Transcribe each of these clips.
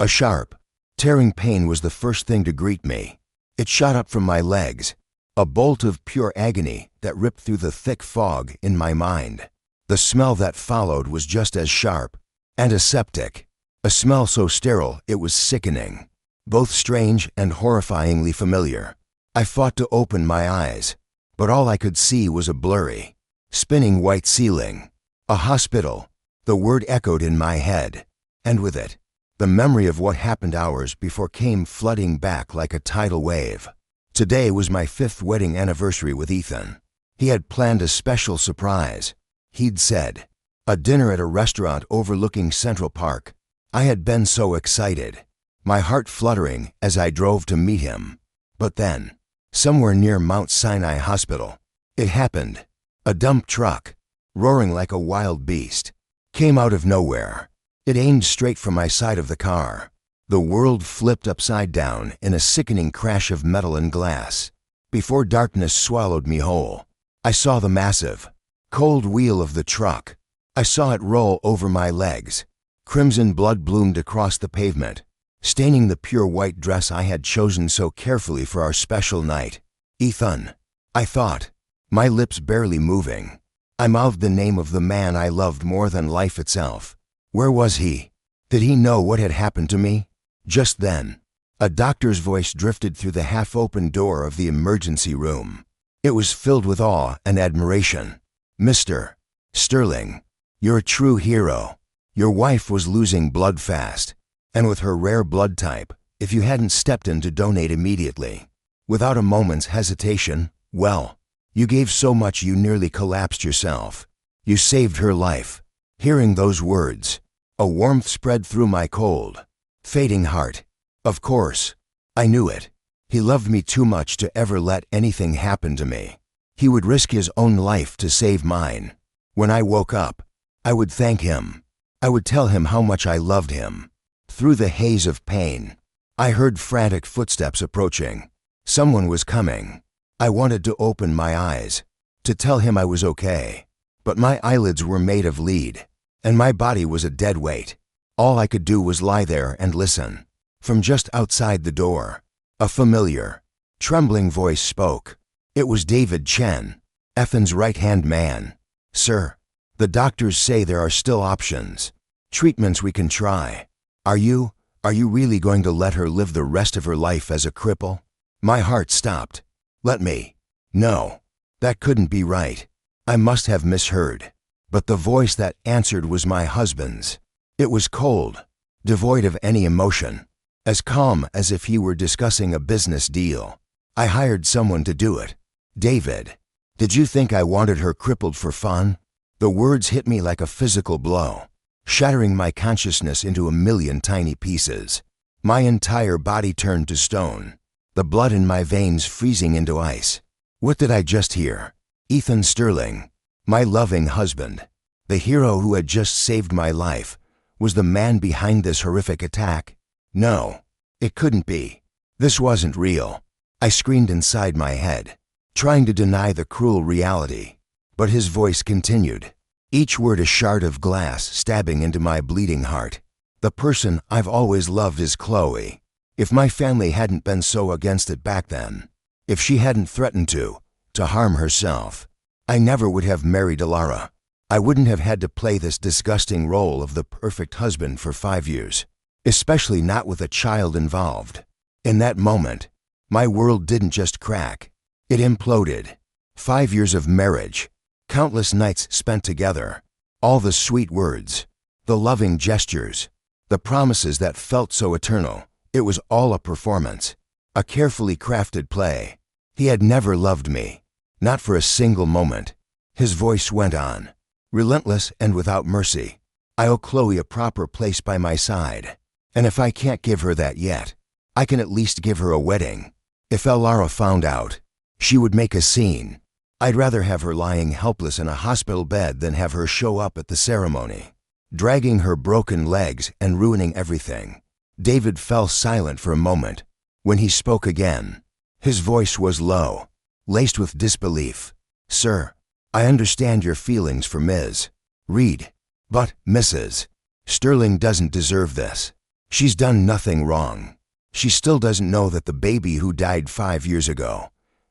A sharp, tearing pain was the first thing to greet me. It shot up from my legs, a bolt of pure agony that ripped through the thick fog in my mind. The smell that followed was just as sharp, and aseptic, a smell so sterile it was sickening, both strange and horrifyingly familiar. I fought to open my eyes, but all I could see was a blurry, spinning white ceiling. A hospital, the word echoed in my head, and with it, the memory of what happened hours before came flooding back like a tidal wave. Today was my 5th wedding anniversary with Ethan. He had planned a special surprise. He'd said, a dinner at a restaurant overlooking Central Park. I had been so excited, my heart fluttering as I drove to meet him. But then, somewhere near Mount Sinai Hospital, it happened. A dump truck, roaring like a wild beast, came out of nowhere. It aimed straight for my side of the car. The world flipped upside down in a sickening crash of metal and glass. Before darkness swallowed me whole, I saw the massive, cold wheel of the truck. I saw it roll over my legs. Crimson blood bloomed across the pavement, staining the pure white dress I had chosen so carefully for our special night. Ethan, I thought, my lips barely moving. I mouthed the name of the man I loved more than life itself. Where was he? Did he know what had happened to me? Just then, a doctor's voice drifted through the half-open door of the emergency room. It was filled with awe and admiration. Mr. Sterling, you're a true hero. Your wife was losing blood fast, and with her rare blood type, if you hadn't stepped in to donate immediately, without a moment's hesitation, well, you gave so much you nearly collapsed yourself. You saved her life. Hearing those words, a warmth spread through my cold, fading heart. Of course, I knew it. He loved me too much to ever let anything happen to me. He would risk his own life to save mine. When I woke up, I would thank him. I would tell him how much I loved him. Through the haze of pain, I heard frantic footsteps approaching. Someone was coming. I wanted to open my eyes, to tell him I was okay. But my eyelids were made of lead, and my body was a dead weight. All I could do was lie there and listen. From just outside the door, a familiar, trembling voice spoke. It was David Chen, Ethan's right-hand man. Sir, the doctors say there are still options, treatments we can try. Are you really going to let her live the rest of her life as a cripple? My heart stopped. Let me. No, that couldn't be right. I must have misheard. But the voice that answered was my husband's. It was cold, devoid of any emotion, as calm as if he were discussing a business deal. I hired someone to do it. David, did you think I wanted her crippled for fun? The words hit me like a physical blow, shattering my consciousness into a million tiny pieces. My entire body turned to stone, the blood in my veins freezing into ice. What did I just hear? Ethan Sterling, my loving husband, the hero who had just saved my life, was the man behind this horrific attack? No, it couldn't be. This wasn't real. I screamed inside my head, trying to deny the cruel reality. But his voice continued, each word a shard of glass stabbing into my bleeding heart. The person I've always loved is Chloe. If my family hadn't been so against it back then, if she hadn't threatened to harm herself, I never would have married Alara. I wouldn't have had to play this disgusting role of the perfect husband for 5 years, especially not with a child involved. In that moment, my world didn't just crack, it imploded. 5 years of marriage, countless nights spent together, all the sweet words, the loving gestures, the promises that felt so eternal. It was all a performance, a carefully crafted play. He had never loved me, not for a single moment. His voice went on, relentless and without mercy. I owe Chloe a proper place by my side, and if I can't give her that yet, I can at least give her a wedding. If Alara found out, she would make a scene. I'd rather have her lying helpless in a hospital bed than have her show up at the ceremony, dragging her broken legs and ruining everything. David fell silent for a moment. When he spoke again, his voice was low, laced with disbelief. Sir, I understand your feelings for Ms. Reed, but Mrs. Sterling doesn't deserve this. She's done nothing wrong. She still doesn't know that the baby who died 5 years ago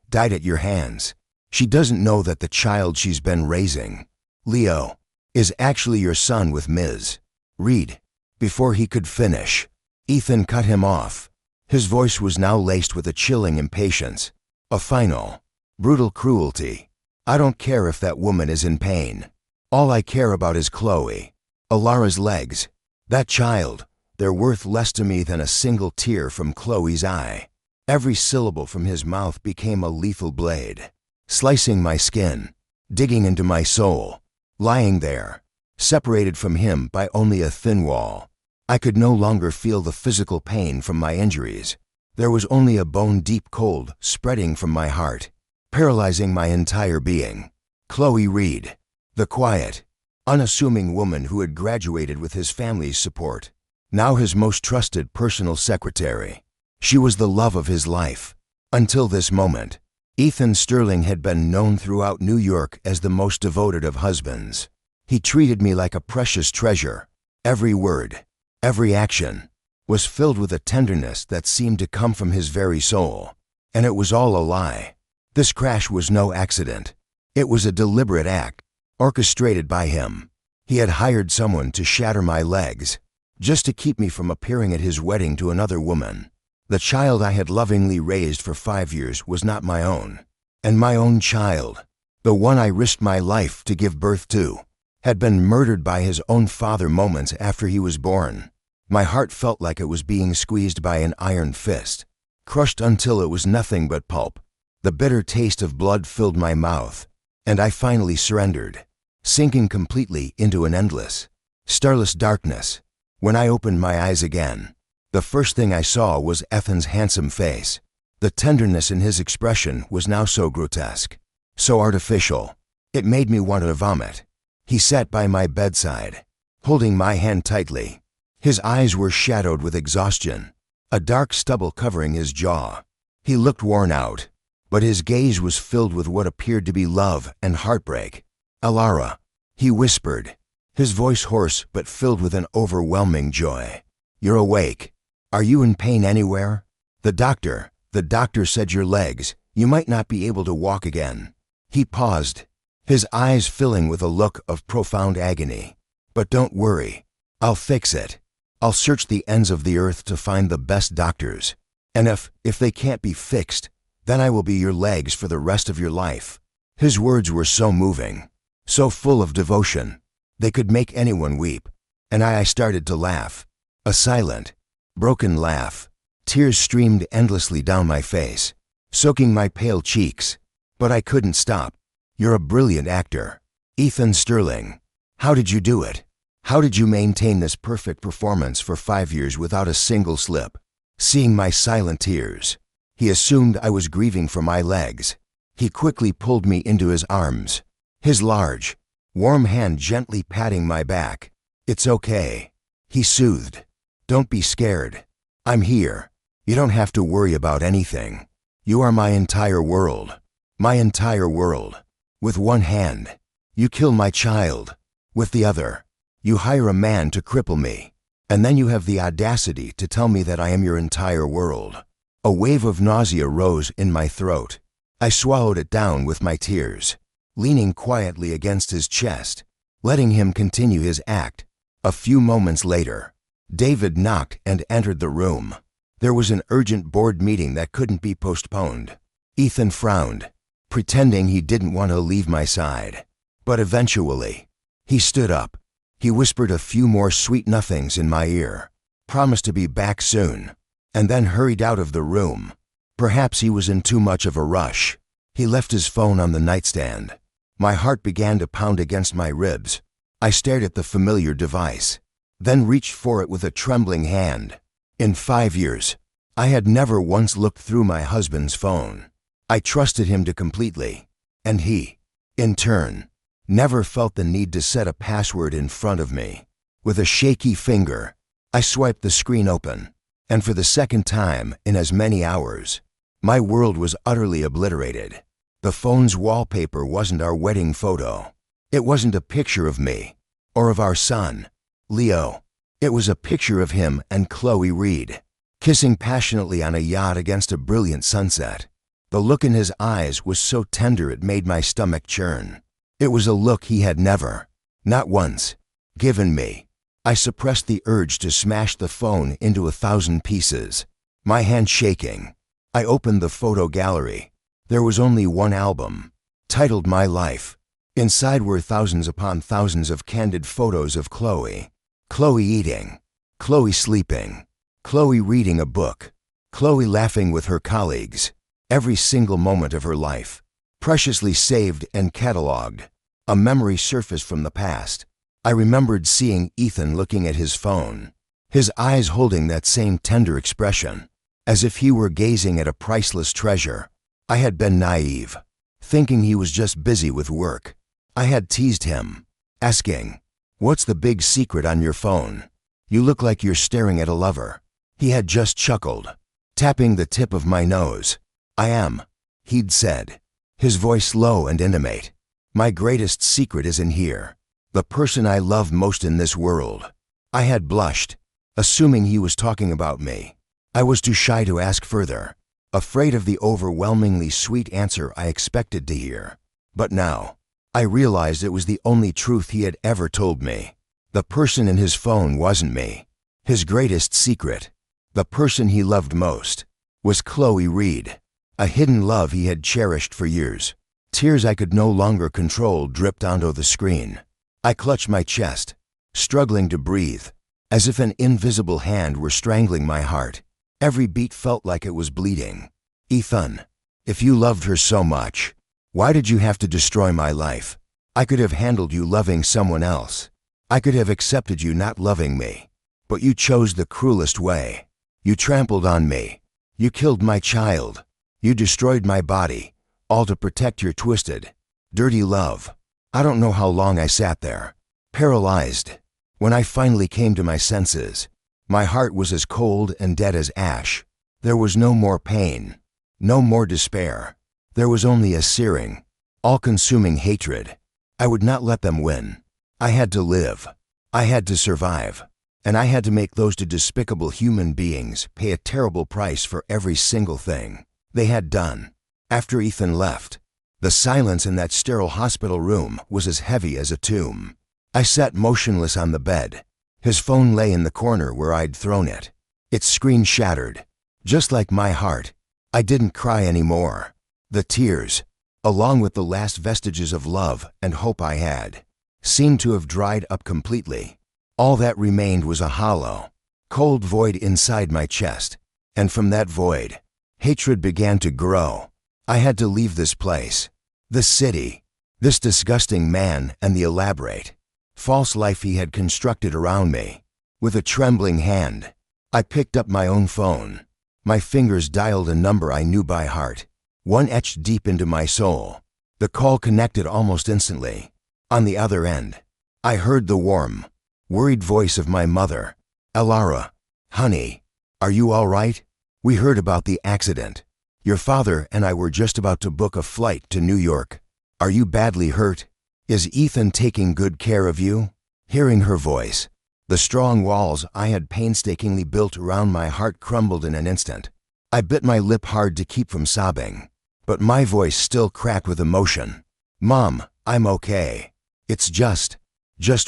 died at your hands. She doesn't know that the child she's been raising, Leo, is actually your son with Ms. Reed." Before he could finish, Ethan cut him off. His voice was now laced with a chilling impatience, a final, brutal cruelty. "I don't care if that woman is in pain. All I care about is Chloe, Alara's legs. That child, they're worth less to me than a single tear from Chloe's eye." Every syllable from his mouth became a lethal blade, slicing my skin, digging into my soul. Lying there, separated from him by only a thin wall, I could no longer feel the physical pain from my injuries. There was only a bone-deep cold spreading from my heart, paralyzing my entire being. Chloe Reed, the quiet, unassuming woman who had graduated with his family's support, now his most trusted personal secretary. She was the love of his life. Until this moment, Ethan Sterling had been known throughout New York as the most devoted of husbands. He treated me like a precious treasure. Every word, every action, was filled with a tenderness that seemed to come from his very soul. And it was all a lie. This crash was no accident. It was a deliberate act, orchestrated by him. He had hired someone to shatter my legs, just to keep me from appearing at his wedding to another woman. The child I had lovingly raised for 5 years was not my own. And my own child, the one I risked my life to give birth to, had been murdered by his own father moments after he was born. My heart felt like it was being squeezed by an iron fist, crushed until it was nothing but pulp. The bitter taste of blood filled my mouth, and I finally surrendered, sinking completely into an endless, starless darkness. When I opened my eyes again, the first thing I saw was Ethan's handsome face. The tenderness in his expression was now so grotesque, so artificial, it made me want to vomit. He sat by my bedside, holding my hand tightly. His eyes were shadowed with exhaustion, a dark stubble covering his jaw. He looked worn out, but his gaze was filled with what appeared to be love and heartbreak. "Alara," he whispered, his voice hoarse but filled with an overwhelming joy. "You're awake. Are you in pain anywhere?" The doctor said your legs, you might not be able to walk again." He paused, his eyes filling with a look of profound agony. "But don't worry, I'll fix it. I'll search the ends of the earth to find the best doctors. And if they can't be fixed, then I will be your legs for the rest of your life." His words were so moving, so full of devotion, they could make anyone weep. And I started to laugh, a silent, broken laugh. Tears streamed endlessly down my face, soaking my pale cheeks. But I couldn't stop. "You're a brilliant actor, Ethan Sterling. How did you do it? How did you maintain this perfect performance for 5 years without a single slip?" Seeing my silent tears, he assumed I was grieving for my legs. He quickly pulled me into his arms, his large, warm hand gently patting my back. "It's okay," he soothed. "Don't be scared. I'm here. You don't have to worry about anything. You are my entire world. My entire world. With one hand, you kill my child. With the other, you hire a man to cripple me. And then you have the audacity to tell me that I am your entire world." A wave of nausea rose in my throat. I swallowed it down with my tears, leaning quietly against his chest, letting him continue his act. A few moments later, David knocked and entered the room. There was an urgent board meeting that couldn't be postponed. Ethan frowned, pretending he didn't want to leave my side. But eventually, he stood up. He whispered a few more sweet nothings in my ear, promised to be back soon, and then hurried out of the room. Perhaps he was in too much of a rush. He left his phone on the nightstand. My heart began to pound against my ribs. I stared at the familiar device, then reached for it with a trembling hand. In 5 years, I had never once looked through my husband's phone. I trusted him to completely, and he, in turn, never felt the need to set a password in front of me. With a shaky finger, I swiped the screen open, and for the second time in as many hours, my world was utterly obliterated. The phone's wallpaper wasn't our wedding photo. It wasn't a picture of me, or of our son, Leo. It was a picture of him and Chloe Reed, kissing passionately on a yacht against a brilliant sunset. The look in his eyes was so tender it made my stomach churn. It was a look he had never, not once, given me. I suppressed the urge to smash the phone into 1,000 pieces, my hand shaking. I opened the photo gallery. There was only one album, titled My Life. Inside were thousands upon thousands of candid photos of Chloe. Chloe eating, Chloe sleeping, Chloe reading a book, Chloe laughing with her colleagues. Every single moment of her life, preciously saved and catalogued. A memory surfaced from the past. I remembered seeing Ethan looking at his phone, his eyes holding that same tender expression, as if he were gazing at a priceless treasure. I had been naive, thinking he was just busy with work. I had teased him, asking, "What's the big secret on your phone? You look like you're staring at a lover." He had just chuckled, tapping the tip of my nose. "I am," he'd said, his voice low and intimate. "My greatest secret is in here. The person I love most in this world." I had blushed, assuming he was talking about me. I was too shy to ask further, afraid of the overwhelmingly sweet answer I expected to hear. But now, I realized it was the only truth he had ever told me. The person in his phone wasn't me. His greatest secret, the person he loved most, was Chloe Reed. A hidden love he had cherished for years. Tears I could no longer control dripped onto the screen. I clutched my chest, struggling to breathe, as if an invisible hand were strangling my heart. Every beat felt like it was bleeding. "Ethan, if you loved her so much, why did you have to destroy my life? I could have handled you loving someone else. I could have accepted you not loving me. But you chose the cruelest way. You trampled on me. You killed my child. You destroyed my body, all to protect your twisted, dirty love." I don't know how long I sat there, paralyzed. When I finally came to my senses, my heart was as cold and dead as ash. There was no more pain, no more despair. There was only a searing, all-consuming hatred. I would not let them win. I had to live. I had to survive. And I had to make those two despicable human beings pay a terrible price for every single thing they had done. After Ethan left, the silence in that sterile hospital room was as heavy as a tomb. I sat motionless on the bed. His phone lay in the corner where I'd thrown it. Its screen shattered, just like my heart. I didn't cry anymore. The tears, along with the last vestiges of love and hope I had, seemed to have dried up completely. All that remained was a hollow, cold void inside my chest. And from that void, hatred began to grow. I had to leave this place, this city, this disgusting man and the elaborate, false life he had constructed around me. With a trembling hand, I picked up my own phone. My fingers dialed a number I knew by heart, one etched deep into my soul. The call connected almost instantly. On the other end, I heard the warm, worried voice of my mother. "Elara, honey, are you all right? We heard about the accident. Your father and I were just about to book a flight to New York. Are you badly hurt? Is Ethan taking good care of you?" Hearing her voice, the strong walls I had painstakingly built around my heart crumbled in an instant. I bit my lip hard to keep from sobbing, but my voice still cracked with emotion. "Mom, I'm okay. It's just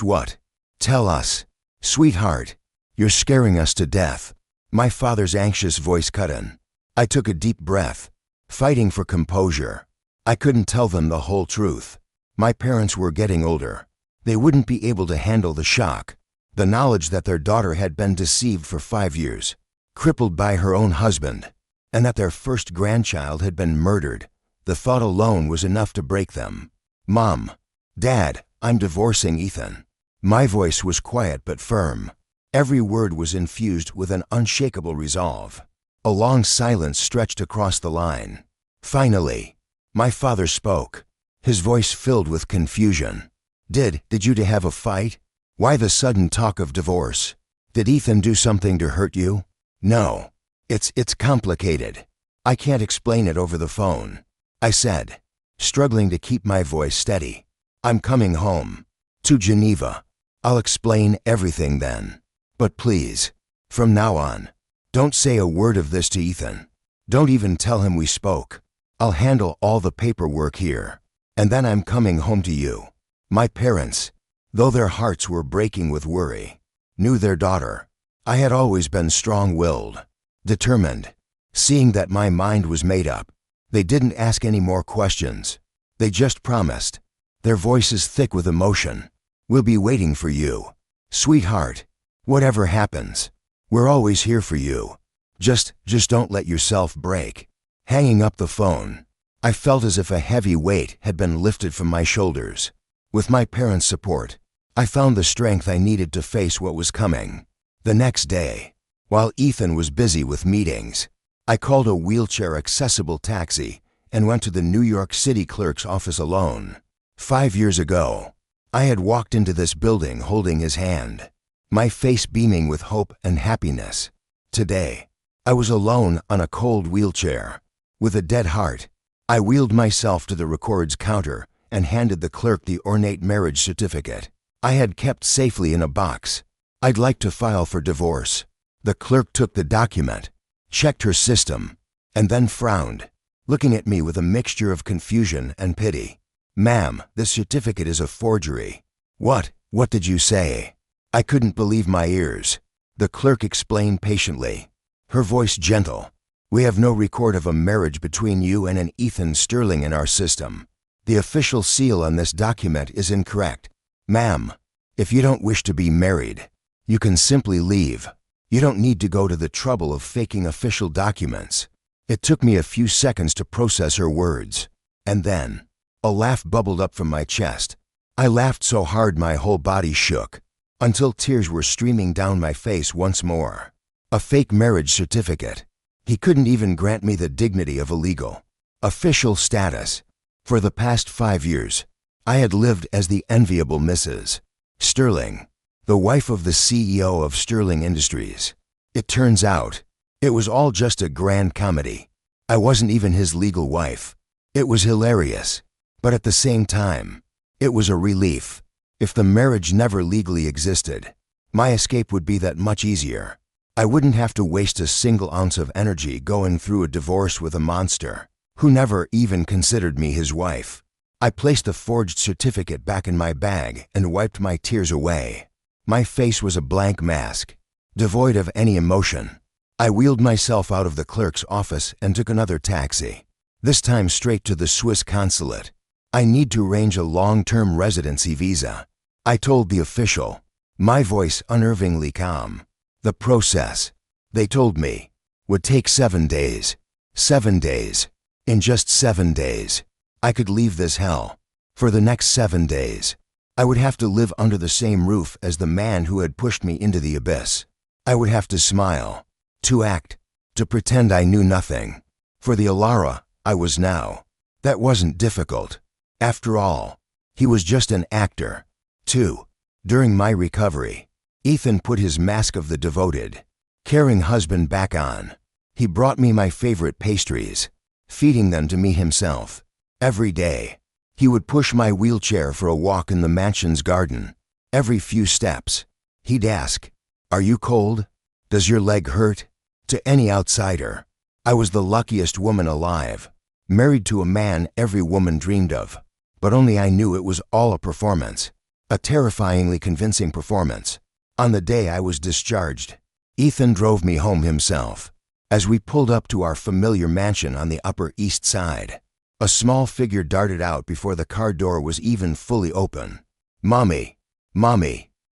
what? Tell us. Sweetheart, you're scaring us to death." My father's anxious voice cut in. I took a deep breath, fighting for composure. I couldn't tell them the whole truth. My parents were getting older. They wouldn't be able to handle the shock, the knowledge that their daughter had been deceived for 5 years, crippled by her own husband, and that their first grandchild had been murdered. The thought alone was enough to break them. "Mom, Dad, I'm divorcing Ethan." My voice was quiet but firm. Every word was infused with an unshakable resolve. A long silence stretched across the line. Finally, my father spoke, his voice filled with confusion. Did you to have a fight? Why the sudden talk of divorce? Did Ethan do something to hurt you?" "No. It's complicated. I can't explain it over the phone," I said, struggling to keep my voice steady. "I'm coming home. To Geneva. I'll explain everything then. But please, from now on, don't say a word of this to Ethan. Don't even tell him we spoke. I'll handle all the paperwork here, and then I'm coming home to you." My parents, though their hearts were breaking with worry, knew their daughter. I had always been strong-willed, determined. Seeing that my mind was made up, they didn't ask any more questions. They just promised, their voices thick with emotion, "We'll be waiting for you. Sweetheart, whatever happens, we're always here for you. Just don't let yourself break." Hanging up the phone, I felt as if a heavy weight had been lifted from my shoulders. With my parents' support, I found the strength I needed to face what was coming. The next day, while Ethan was busy with meetings, I called a wheelchair-accessible taxi and went to the New York City clerk's office alone. 5 years ago, I had walked into this building holding his hand, my face beaming with hope and happiness. Today, I was alone on a cold wheelchair. With a dead heart, I wheeled myself to the records counter and handed the clerk the ornate marriage certificate I had kept safely in a box. "I'd like to file for divorce." The clerk took the document, checked her system, and then frowned, looking at me with a mixture of confusion and pity. "Ma'am, this certificate is a forgery." What did you say?" I couldn't believe my ears. The clerk explained patiently, her voice gentle. "We have no record of a marriage between you and an Ethan Sterling in our system. The official seal on this document is incorrect. Ma'am, if you don't wish to be married, you can simply leave. You don't need to go to the trouble of faking official documents." It took me a few seconds to process her words, and then a laugh bubbled up from my chest. I laughed so hard my whole body shook, until tears were streaming down my face once more. A fake marriage certificate. He couldn't even grant me the dignity of a legal, official status. For the past 5 years, I had lived as the enviable Mrs. Sterling, the wife of the CEO of Sterling Industries. It turns out, it was all just a grand comedy. I wasn't even his legal wife. It was hilarious, but at the same time, it was a relief. If the marriage never legally existed, my escape would be that much easier. I wouldn't have to waste a single ounce of energy going through a divorce with a monster who never even considered me his wife. I placed the forged certificate back in my bag and wiped my tears away. My face was a blank mask, devoid of any emotion. I wheeled myself out of the clerk's office and took another taxi, this time straight to the Swiss consulate. "I need to arrange a long-term residency visa," I told the official, my voice unnervingly calm. The process, they told me, would take 7 days. 7 days. In just 7 days, I could leave this hell. For the next 7 days, I would have to live under the same roof as the man who had pushed me into the abyss. I would have to smile, to act, to pretend I knew nothing. For the Alara I was now, that wasn't difficult. After all, he was just an actor, too. During my recovery, Ethan put his mask of the devoted, caring husband back on. He brought me my favorite pastries, feeding them to me himself. Every day, he would push my wheelchair for a walk in the mansion's garden. Every few steps, he'd ask, "Are you cold? Does your leg hurt?" To any outsider, I was the luckiest woman alive, married to a man every woman dreamed of. But only I knew it was all a performance, a terrifyingly convincing performance. On the day I was discharged, Ethan drove me home himself. As we pulled up to our familiar mansion on the Upper East Side, a small figure darted out before the car door was even fully open. Mommy,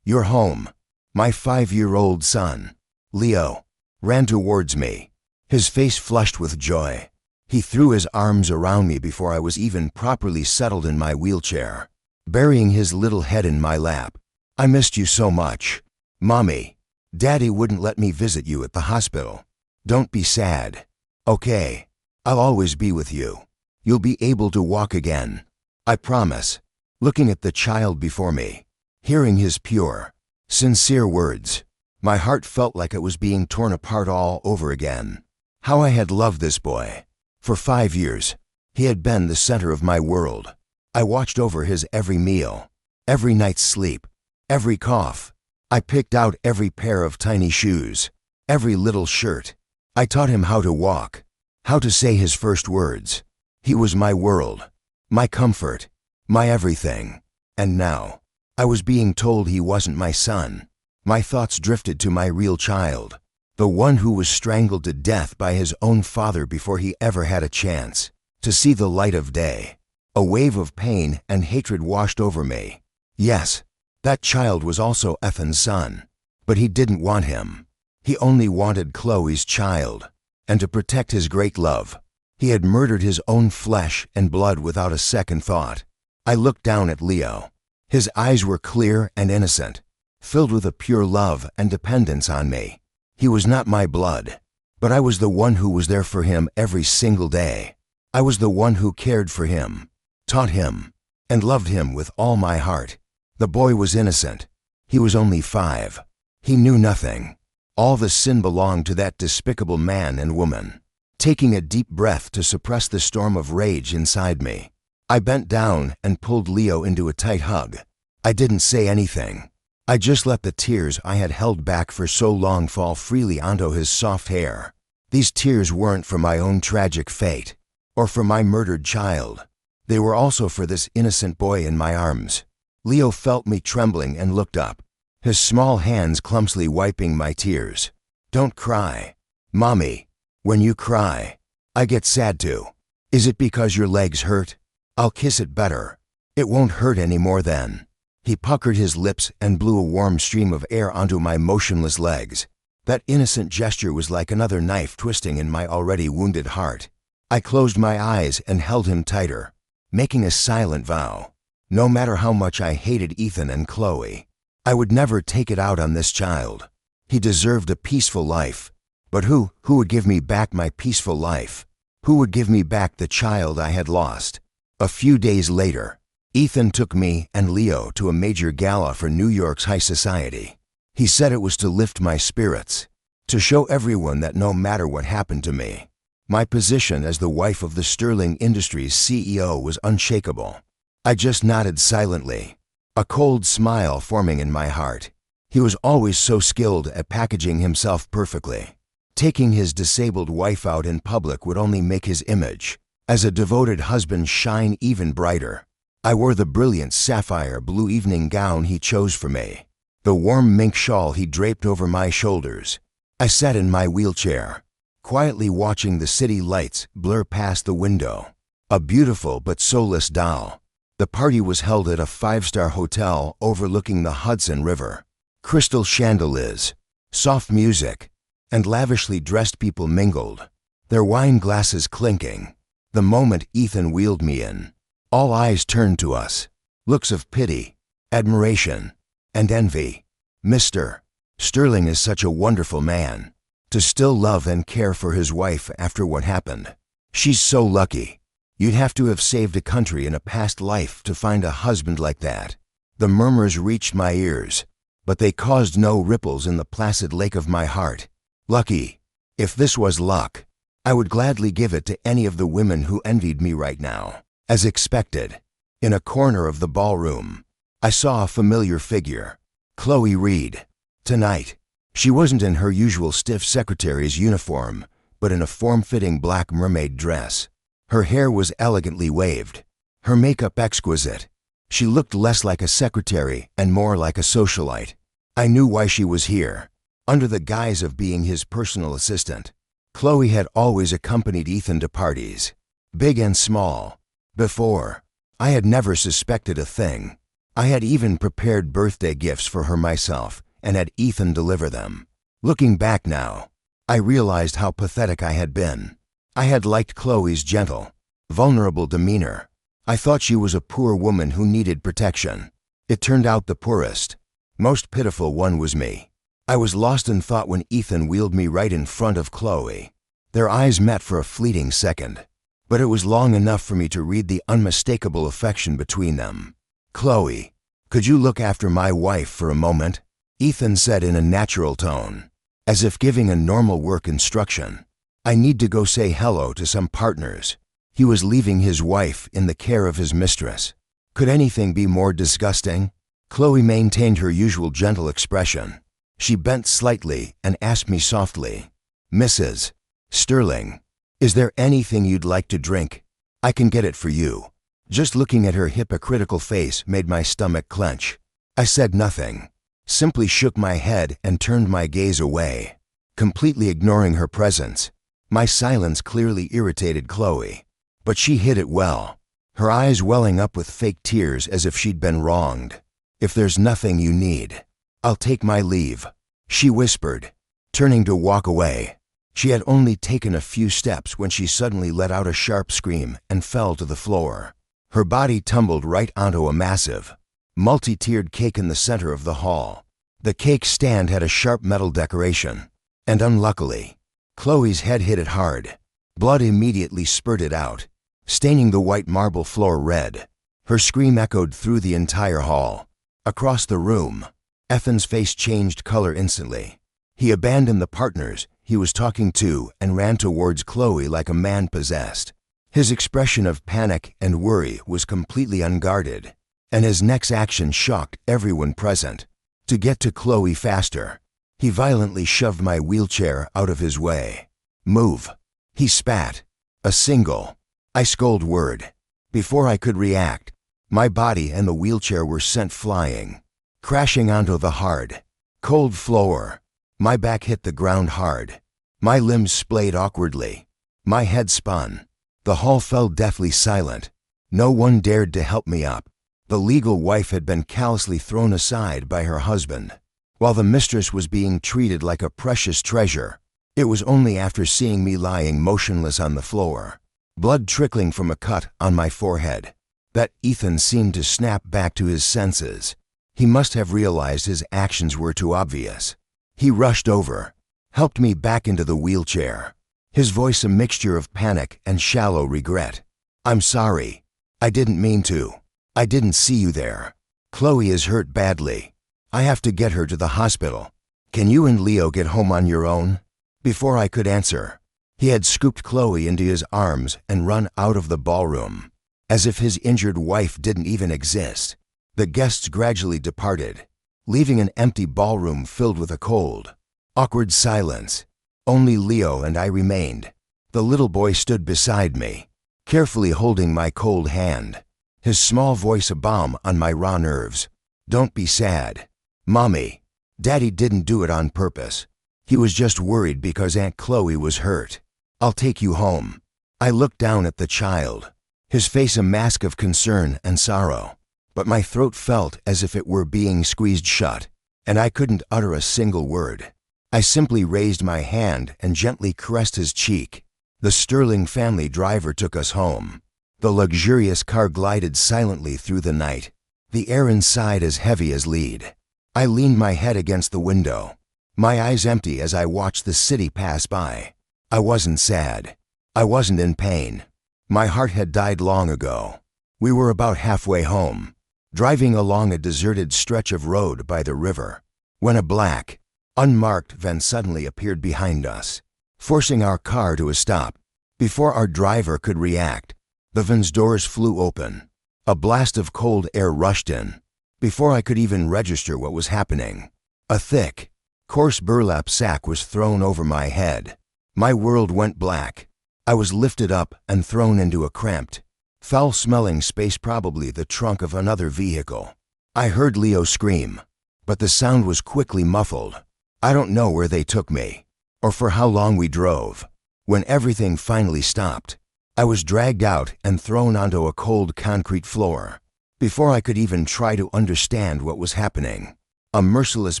you're home." My 5-year-old son, Leo, ran towards me, his face flushed with joy. He threw his arms around me before I was even properly settled in my wheelchair, burying his little head in my lap. "I missed you so much. Mommy, Daddy wouldn't let me visit you at the hospital. Don't be sad. Okay, I'll always be with you. You'll be able to walk again. I promise." Looking at the child before me, hearing his pure, sincere words, my heart felt like it was being torn apart all over again. How I had loved this boy. For 5 years, he had been the center of my world. I watched over his every meal, every night's sleep, every cough. I picked out every pair of tiny shoes, every little shirt. I taught him how to walk, how to say his first words. He was my world, my comfort, my everything. And now, I was being told he wasn't my son. My thoughts drifted to my real child, the one who was strangled to death by his own father before he ever had a chance to see the light of day. A wave of pain and hatred washed over me. Yes, that child was also Ethan's son, but he didn't want him. He only wanted Chloe's child, and to protect his great love, he had murdered his own flesh and blood without a second thought. I looked down at Leo. His eyes were clear and innocent, filled with a pure love and dependence on me. He was not my blood, but I was the one who was there for him every single day. I was the one who cared for him, taught him, and loved him with all my heart. The boy was innocent. He was only 5. He knew nothing. All the sin belonged to that despicable man and woman. Taking a deep breath to suppress the storm of rage inside me, I bent down and pulled Leo into a tight hug. I didn't say anything. I just let the tears I had held back for so long fall freely onto his soft hair. These tears weren't for my own tragic fate, or for my murdered child. They were also for this innocent boy in my arms. Leo felt me trembling and looked up, his small hands clumsily wiping my tears. "Don't cry, Mommy. When you cry, I get sad too. Is it because your legs hurt? I'll kiss it better. It won't hurt anymore then." He puckered his lips and blew a warm stream of air onto my motionless legs. That innocent gesture was like another knife twisting in my already wounded heart. I closed my eyes and held him tighter, making a silent vow. No matter how much I hated Ethan and Chloe, I would never take it out on this child. He deserved a peaceful life. But who would give me back my peaceful life? Who would give me back the child I had lost? A few days later, Ethan took me and Leo to a major gala for New York's high society. He said it was to lift my spirits, to show everyone that no matter what happened to me, my position as the wife of the Sterling Industries CEO was unshakable. I just nodded silently, a cold smile forming in my heart. He was always so skilled at packaging himself perfectly. Taking his disabled wife out in public would only make his image as a devoted husband shine even brighter. I wore the brilliant sapphire blue evening gown he chose for me, the warm mink shawl he draped over my shoulders. I sat in my wheelchair, quietly watching the city lights blur past the window, a beautiful but soulless doll. The party was held at a 5-star hotel overlooking the Hudson River. Crystal chandeliers, soft music, and lavishly dressed people mingled, their wine glasses clinking. The moment Ethan wheeled me in, all eyes turned to us, looks of pity, admiration, and envy. "Mr. Sterling is such a wonderful man, to still love and care for his wife after what happened. She's so lucky. You'd have to have saved a country in a past life to find a husband like that." The murmurs reached my ears, but they caused no ripples in the placid lake of my heart. Lucky. If this was luck, I would gladly give it to any of the women who envied me right now. As expected, in a corner of the ballroom, I saw a familiar figure, Chloe Reed. Tonight, she wasn't in her usual stiff secretary's uniform, but in a form-fitting black mermaid dress. Her hair was elegantly waved, her makeup exquisite. She looked less like a secretary and more like a socialite. I knew why she was here. Under the guise of being his personal assistant, Chloe had always accompanied Ethan to parties, big and small. Before, I had never suspected a thing. I had even prepared birthday gifts for her myself and had Ethan deliver them. Looking back now, I realized how pathetic I had been. I had liked Chloe's gentle, vulnerable demeanor. I thought she was a poor woman who needed protection. It turned out the poorest, most pitiful one was me. I was lost in thought when Ethan wheeled me right in front of Chloe. Their eyes met for a fleeting second, but it was long enough for me to read the unmistakable affection between them. "Chloe, could you look after my wife for a moment?" Ethan said in a natural tone, as if giving a normal work instruction. "I need to go say hello to some partners." He was leaving his wife in the care of his mistress. Could anything be more disgusting? Chloe maintained her usual gentle expression. She bent slightly and asked me softly, "Mrs. Sterling, is there anything you'd like to drink? I can get it for you." Just looking at her hypocritical face made my stomach clench. I said nothing, simply shook my head and turned my gaze away, completely ignoring her presence. My silence clearly irritated Chloe, but she hid it well, her eyes welling up with fake tears as if she'd been wronged. "If there's nothing you need, I'll take my leave," she whispered, turning to walk away. She had only taken a few steps when she suddenly let out a sharp scream and fell to the floor. Her body tumbled right onto a massive, multi-tiered cake in the center of the hall. The cake stand had a sharp metal decoration, and unluckily, Chloe's head hit it hard. Blood immediately spurted out, staining the white marble floor red. Her scream echoed through the entire hall. Across the room, Ethan's face changed color instantly. He abandoned the partners he was talking to and ran towards Chloe like a man possessed. His expression of panic and worry was completely unguarded, and his next action shocked everyone present. To get to Chloe faster, he violently shoved my wheelchair out of his way. "Move," he spat. A single, ice-cold word. Before I could react, my body and the wheelchair were sent flying, crashing onto the hard, cold floor. My back hit the ground hard. My limbs splayed awkwardly. My head spun. The hall fell deathly silent. No one dared to help me up. The legal wife had been callously thrown aside by her husband, while the mistress was being treated like a precious treasure. It was only after seeing me lying motionless on the floor, blood trickling from a cut on my forehead, that Ethan seemed to snap back to his senses. He must have realized his actions were too obvious. He rushed over, helped me back into the wheelchair, his voice a mixture of panic and shallow regret. "I'm sorry. I didn't mean to. I didn't see you there. Chloe is hurt badly. I have to get her to the hospital. Can you and Leo get home on your own?" Before I could answer, he had scooped Chloe into his arms and run out of the ballroom, as if his injured wife didn't even exist. The guests gradually departed, leaving an empty ballroom filled with a cold, awkward silence. Only Leo and I remained. The little boy stood beside me, carefully holding my cold hand, his small voice a balm on my raw nerves. "Don't be sad, Mommy. Daddy didn't do it on purpose. He was just worried because Aunt Chloe was hurt. I'll take you home." I looked down at the child, his face a mask of concern and sorrow, but my throat felt as if it were being squeezed shut, and I couldn't utter a single word. I simply raised my hand and gently caressed his cheek. The Sterling family driver took us home. The luxurious car glided silently through the night, the air inside as heavy as lead. I leaned my head against the window, my eyes empty as I watched the city pass by. I wasn't sad. I wasn't in pain. My heart had died long ago. We were about halfway home, driving along a deserted stretch of road by the river, when a black, unmarked van suddenly appeared behind us, forcing our car to a stop. Before our driver could react, the van's doors flew open. A blast of cold air rushed in. Before I could even register what was happening, a thick, coarse burlap sack was thrown over my head. My world went black. I was lifted up and thrown into a cramped, foul-smelling space, probably the trunk of another vehicle. I heard Leo scream, but the sound was quickly muffled. I don't know where they took me, or for how long we drove. When everything finally stopped, I was dragged out and thrown onto a cold concrete floor. Before I could even try to understand what was happening, a merciless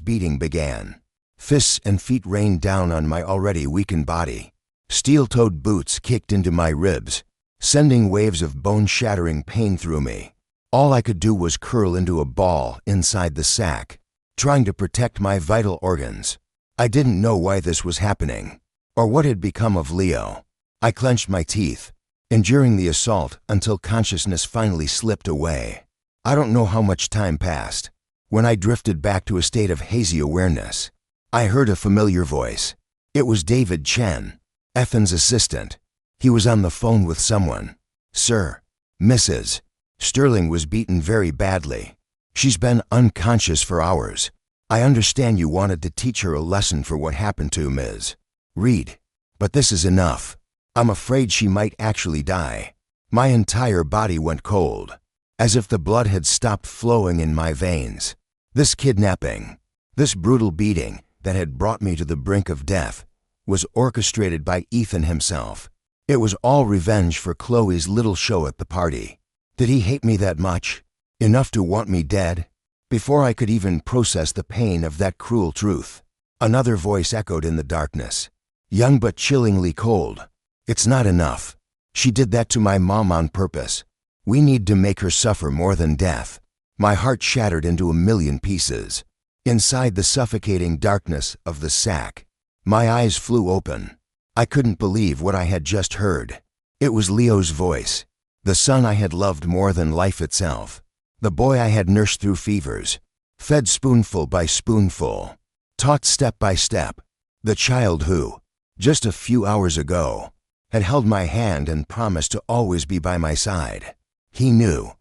beating began. Fists and feet rained down on my already weakened body. Steel-toed boots kicked into my ribs, sending waves of bone-shattering pain through me. All I could do was curl into a ball inside the sack, trying to protect my vital organs. I didn't know why this was happening, or what had become of Leo. I clenched my teeth, enduring the assault until consciousness finally slipped away. I don't know how much time passed. When I drifted back to a state of hazy awareness, I heard a familiar voice. It was David Chen, Ethan's assistant. He was on the phone with someone. "Sir, Mrs. Sterling was beaten very badly. She's been unconscious for hours. I understand you wanted to teach her a lesson for what happened to Ms. Reed, but this is enough. I'm afraid she might actually die." My entire body went cold, as if the blood had stopped flowing in my veins. This kidnapping, this brutal beating that had brought me to the brink of death, was orchestrated by Ethan himself. It was all revenge for Chloe's little show at the party. Did he hate me that much? Enough to want me dead? Before I could even process the pain of that cruel truth, another voice echoed in the darkness, young but chillingly cold. "It's not enough. She did that to my mom on purpose. We need to make her suffer more than death." My heart shattered into a million pieces. Inside the suffocating darkness of the sack, my eyes flew open. I couldn't believe what I had just heard. It was Leo's voice, the son I had loved more than life itself, the boy I had nursed through fevers, fed spoonful by spoonful, taught step by step, the child who, just a few hours ago, had held my hand and promised to always be by my side. He knew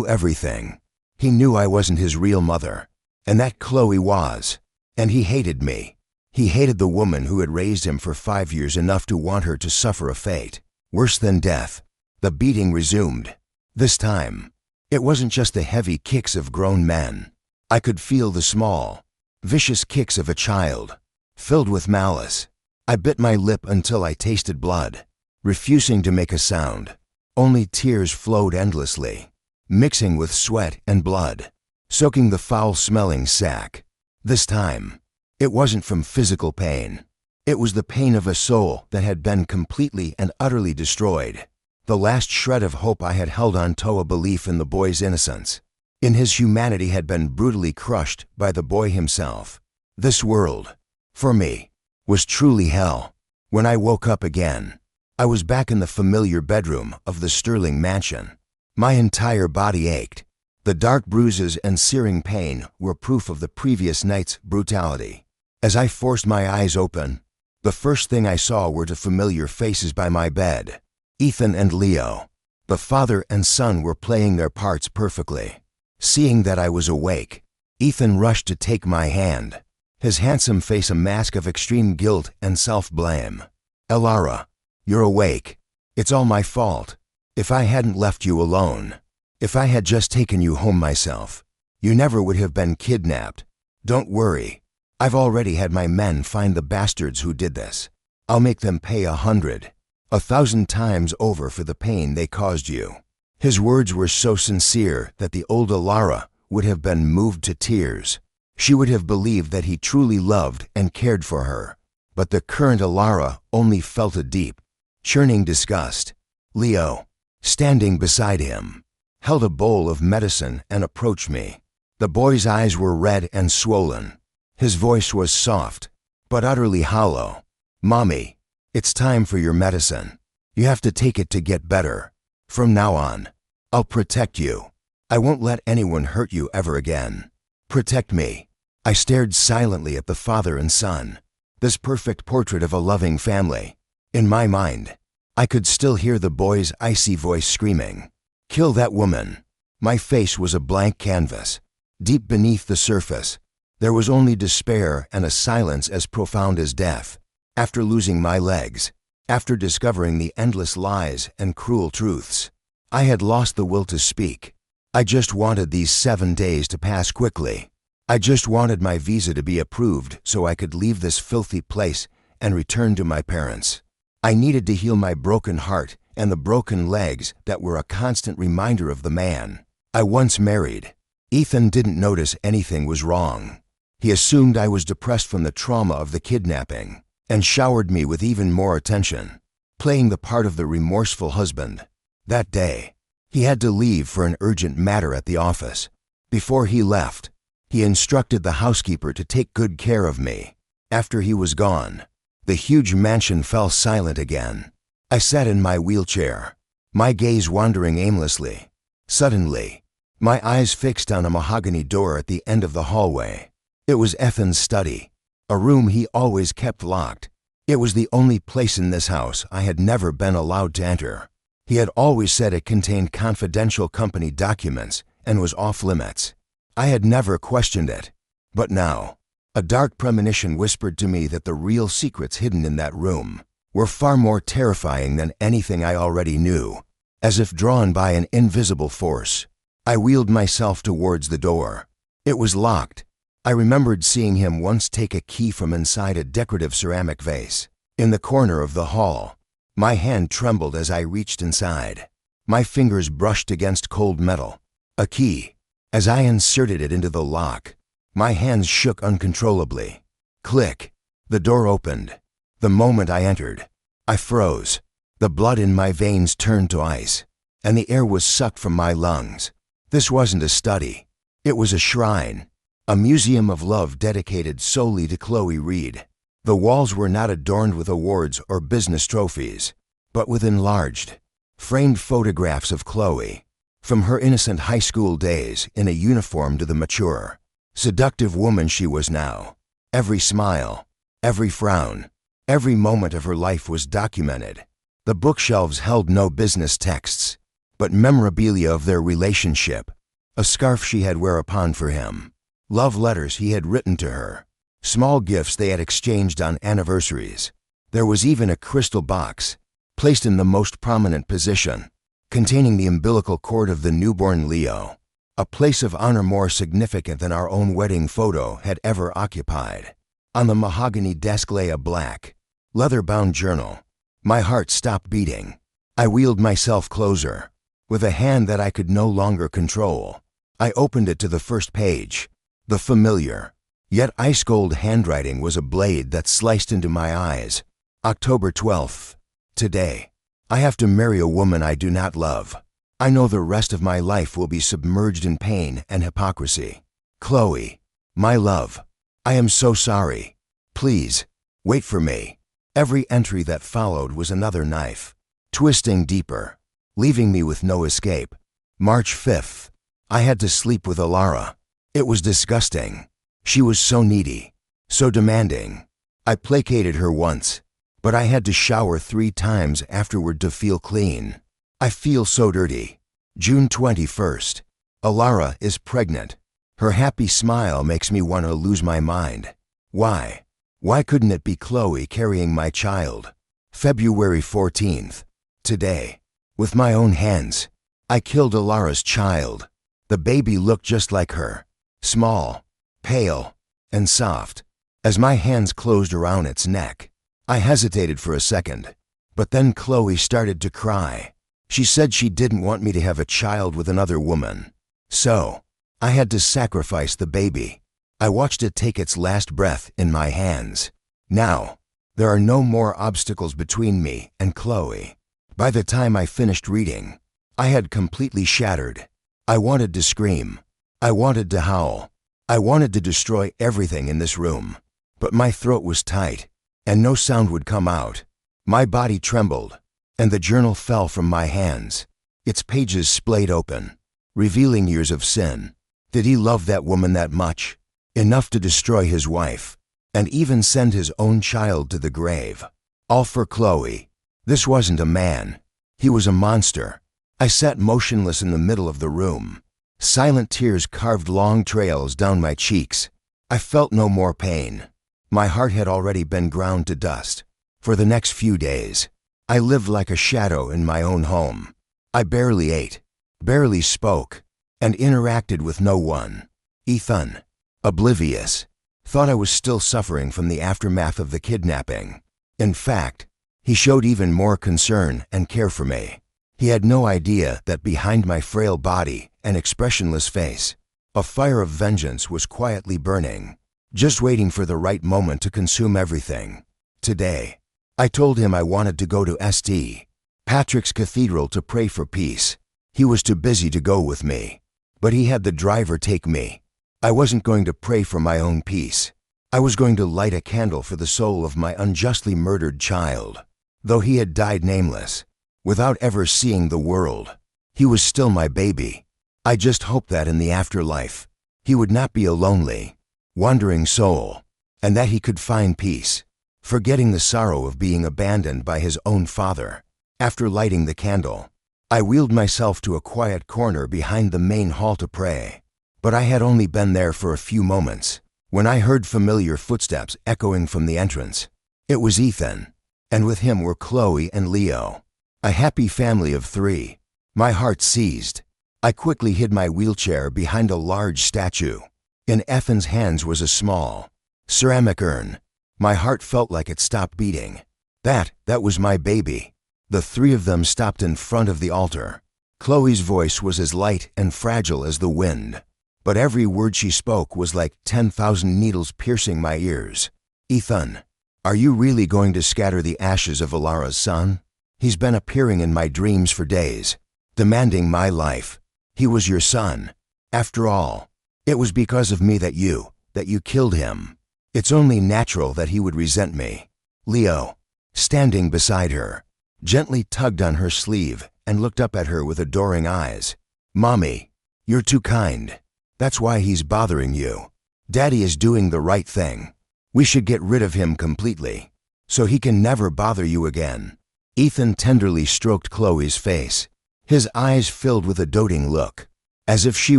everything. He knew I wasn't his real mother, and that Chloe was. And he hated me. He hated the woman who had raised him for 5 years enough to want her to suffer a fate worse than death. The beating resumed. This time, it wasn't just the heavy kicks of grown men. I could feel the small, vicious kicks of a child, filled with malice. I bit my lip until I tasted blood, refusing to make a sound. Only tears flowed endlessly, mixing with sweat and blood, soaking the foul-smelling sack. This time, it wasn't from physical pain. It was the pain of a soul that had been completely and utterly destroyed. The last shred of hope I had held on to, a belief in the boy's innocence, in his humanity, had been brutally crushed by the boy himself. This world, for me, was truly hell. When I woke up again, I was back in the familiar bedroom of the Sterling mansion. My entire body ached. The dark bruises and searing pain were proof of the previous night's brutality. As I forced my eyes open, the first thing I saw were the familiar faces by my bed. Ethan and Leo. The father and son were playing their parts perfectly. Seeing that I was awake, Ethan rushed to take my hand, his handsome face a mask of extreme guilt and self-blame. "Elara, you're awake. It's all my fault. If I hadn't left you alone, if I had just taken you home myself, you never would have been kidnapped. Don't worry. I've already had my men find the bastards who did this. I'll make them pay 100, 1,000 times over for the pain they caused you." His words were so sincere that the old Elara would have been moved to tears. She would have believed that he truly loved and cared for her. But the current Elara only felt a deep, churning disgust. Leo, standing beside him, held a bowl of medicine and approached me. The boy's eyes were red and swollen. His voice was soft, but utterly hollow. "Mommy, it's time for your medicine. You have to take it to get better. From now on, I'll protect you. I won't let anyone hurt you ever again. Protect me." I stared silently at the father and son, this perfect portrait of a loving family. In my mind, I could still hear the boy's icy voice screaming, "Kill that woman." My face was a blank canvas. Deep beneath the surface, there was only despair and a silence as profound as death. After losing my legs, after discovering the endless lies and cruel truths, I had lost the will to speak. I just wanted these 7 days to pass quickly. I just wanted my visa to be approved so I could leave this filthy place and return to my parents. I needed to heal my broken heart and the broken legs that were a constant reminder of the man I once married. Ethan didn't notice anything was wrong. He assumed I was depressed from the trauma of the kidnapping and showered me with even more attention, playing the part of the remorseful husband. That day, he had to leave for an urgent matter at the office. Before he left, he instructed the housekeeper to take good care of me. After he was gone, the huge mansion fell silent again. I sat in my wheelchair, my gaze wandering aimlessly. Suddenly, my eyes fixed on a mahogany door at the end of the hallway. It was Ethan's study, a room he always kept locked. It was the only place in this house I had never been allowed to enter. He had always said it contained confidential company documents and was off limits. I had never questioned it. But now, a dark premonition whispered to me that the real secrets hidden in that room were far more terrifying than anything I already knew. As if drawn by an invisible force, I wheeled myself towards the door. It was locked. I remembered seeing him once take a key from inside a decorative ceramic vase in the corner of the hall. My hand trembled as I reached inside. My fingers brushed against cold metal. A key. As I inserted it into the lock, my hands shook uncontrollably. Click. The door opened. The moment I entered, I froze. The blood in my veins turned to ice, and the air was sucked from my lungs. This wasn't a study. It was a shrine. A museum of love dedicated solely to Chloe Reed. The walls were not adorned with awards or business trophies, but with enlarged, framed photographs of Chloe, from her innocent high school days in a uniform to the mature, seductive woman she was now. Every smile, every frown, every moment of her life was documented. The bookshelves held no business texts, but memorabilia of their relationship, a scarf she had wear upon for him, love letters he had written to her, small gifts they had exchanged on anniversaries. There was even a crystal box, placed in the most prominent position, containing the umbilical cord of the newborn Leo, a place of honor more significant than our own wedding photo had ever occupied. On the mahogany desk lay a black, leather-bound journal. My heart stopped beating. I wheeled myself closer. With a hand that I could no longer control, I opened it to the first page. The familiar, yet ice-cold handwriting was a blade that sliced into my eyes. October 12th. Today, I have to marry a woman I do not love. I know the rest of my life will be submerged in pain and hypocrisy. Chloe, my love, I am so sorry. Please, wait for me. Every entry that followed was another knife, twisting deeper, leaving me with no escape. March 5th. I had to sleep with Alara. It was disgusting. She was so needy, so demanding. I placated her once, but I had to shower 3 times afterward to feel clean. I feel so dirty. June 21st. Alara is pregnant. Her happy smile makes me want to lose my mind. Why? Why couldn't it be Chloe carrying my child? February 14th. Today, with my own hands, I killed Alara's child. The baby looked just like her. Small, pale, and soft. As my hands closed around its neck, I hesitated for a second, but then Chloe started to cry. She said she didn't want me to have a child with another woman. So, I had to sacrifice the baby. I watched it take its last breath in my hands. Now, there are no more obstacles between me and Chloe. By the time I finished reading, I had completely shattered. I wanted to scream. I wanted to howl. I wanted to destroy everything in this room. But my throat was tight, and no sound would come out. My body trembled, and the journal fell from my hands. Its pages splayed open, revealing years of sin. Did he love that woman that much? Enough to destroy his wife, and even send his own child to the grave? All for Chloe. This wasn't a man. He was a monster. I sat motionless in the middle of the room. Silent tears carved long trails down my cheeks. I felt no more pain. My heart had already been ground to dust. For the next few days, I lived like a shadow in my own home. I barely ate, barely spoke, and interacted with no one. Ethan, oblivious, thought I was still suffering from the aftermath of the kidnapping. In fact, he showed even more concern and care for me. He had no idea that behind my frail body and expressionless face, a fire of vengeance was quietly burning, just waiting for the right moment to consume everything. Today, I told him I wanted to go to St. Patrick's Cathedral to pray for peace. He was too busy to go with me, but he had the driver take me. I wasn't going to pray for my own peace. I was going to light a candle for the soul of my unjustly murdered child. Though he had died nameless, without ever seeing the world, he was still my baby. I just hoped that in the afterlife, he would not be a lonely, wandering soul, and that he could find peace, forgetting the sorrow of being abandoned by his own father. After lighting the candle, I wheeled myself to a quiet corner behind the main hall to pray. But I had only been there for a few moments when I heard familiar footsteps echoing from the entrance. It was Ethan, and with him were Chloe and Leo, a happy family of 3. My heart seized. I quickly hid my wheelchair behind a large statue. In Ethan's hands was a small, ceramic urn. My heart felt like it stopped beating. That was my baby. The 3 of them stopped in front of the altar. Chloe's voice was as light and fragile as the wind, but every word she spoke was like 10,000 needles piercing my ears. Ethan, are you really going to scatter the ashes of Alara's son? He's been appearing in my dreams for days, demanding my life. He was your son. After all, it was because of me that you killed him. It's only natural that he would resent me. Leo, standing beside her, gently tugged on her sleeve and looked up at her with adoring eyes. Mommy, you're too kind. That's why he's bothering you. Daddy is doing the right thing. We should get rid of him completely, so he can never bother you again. Ethan tenderly stroked Chloe's face. His eyes filled with a doting look, as if she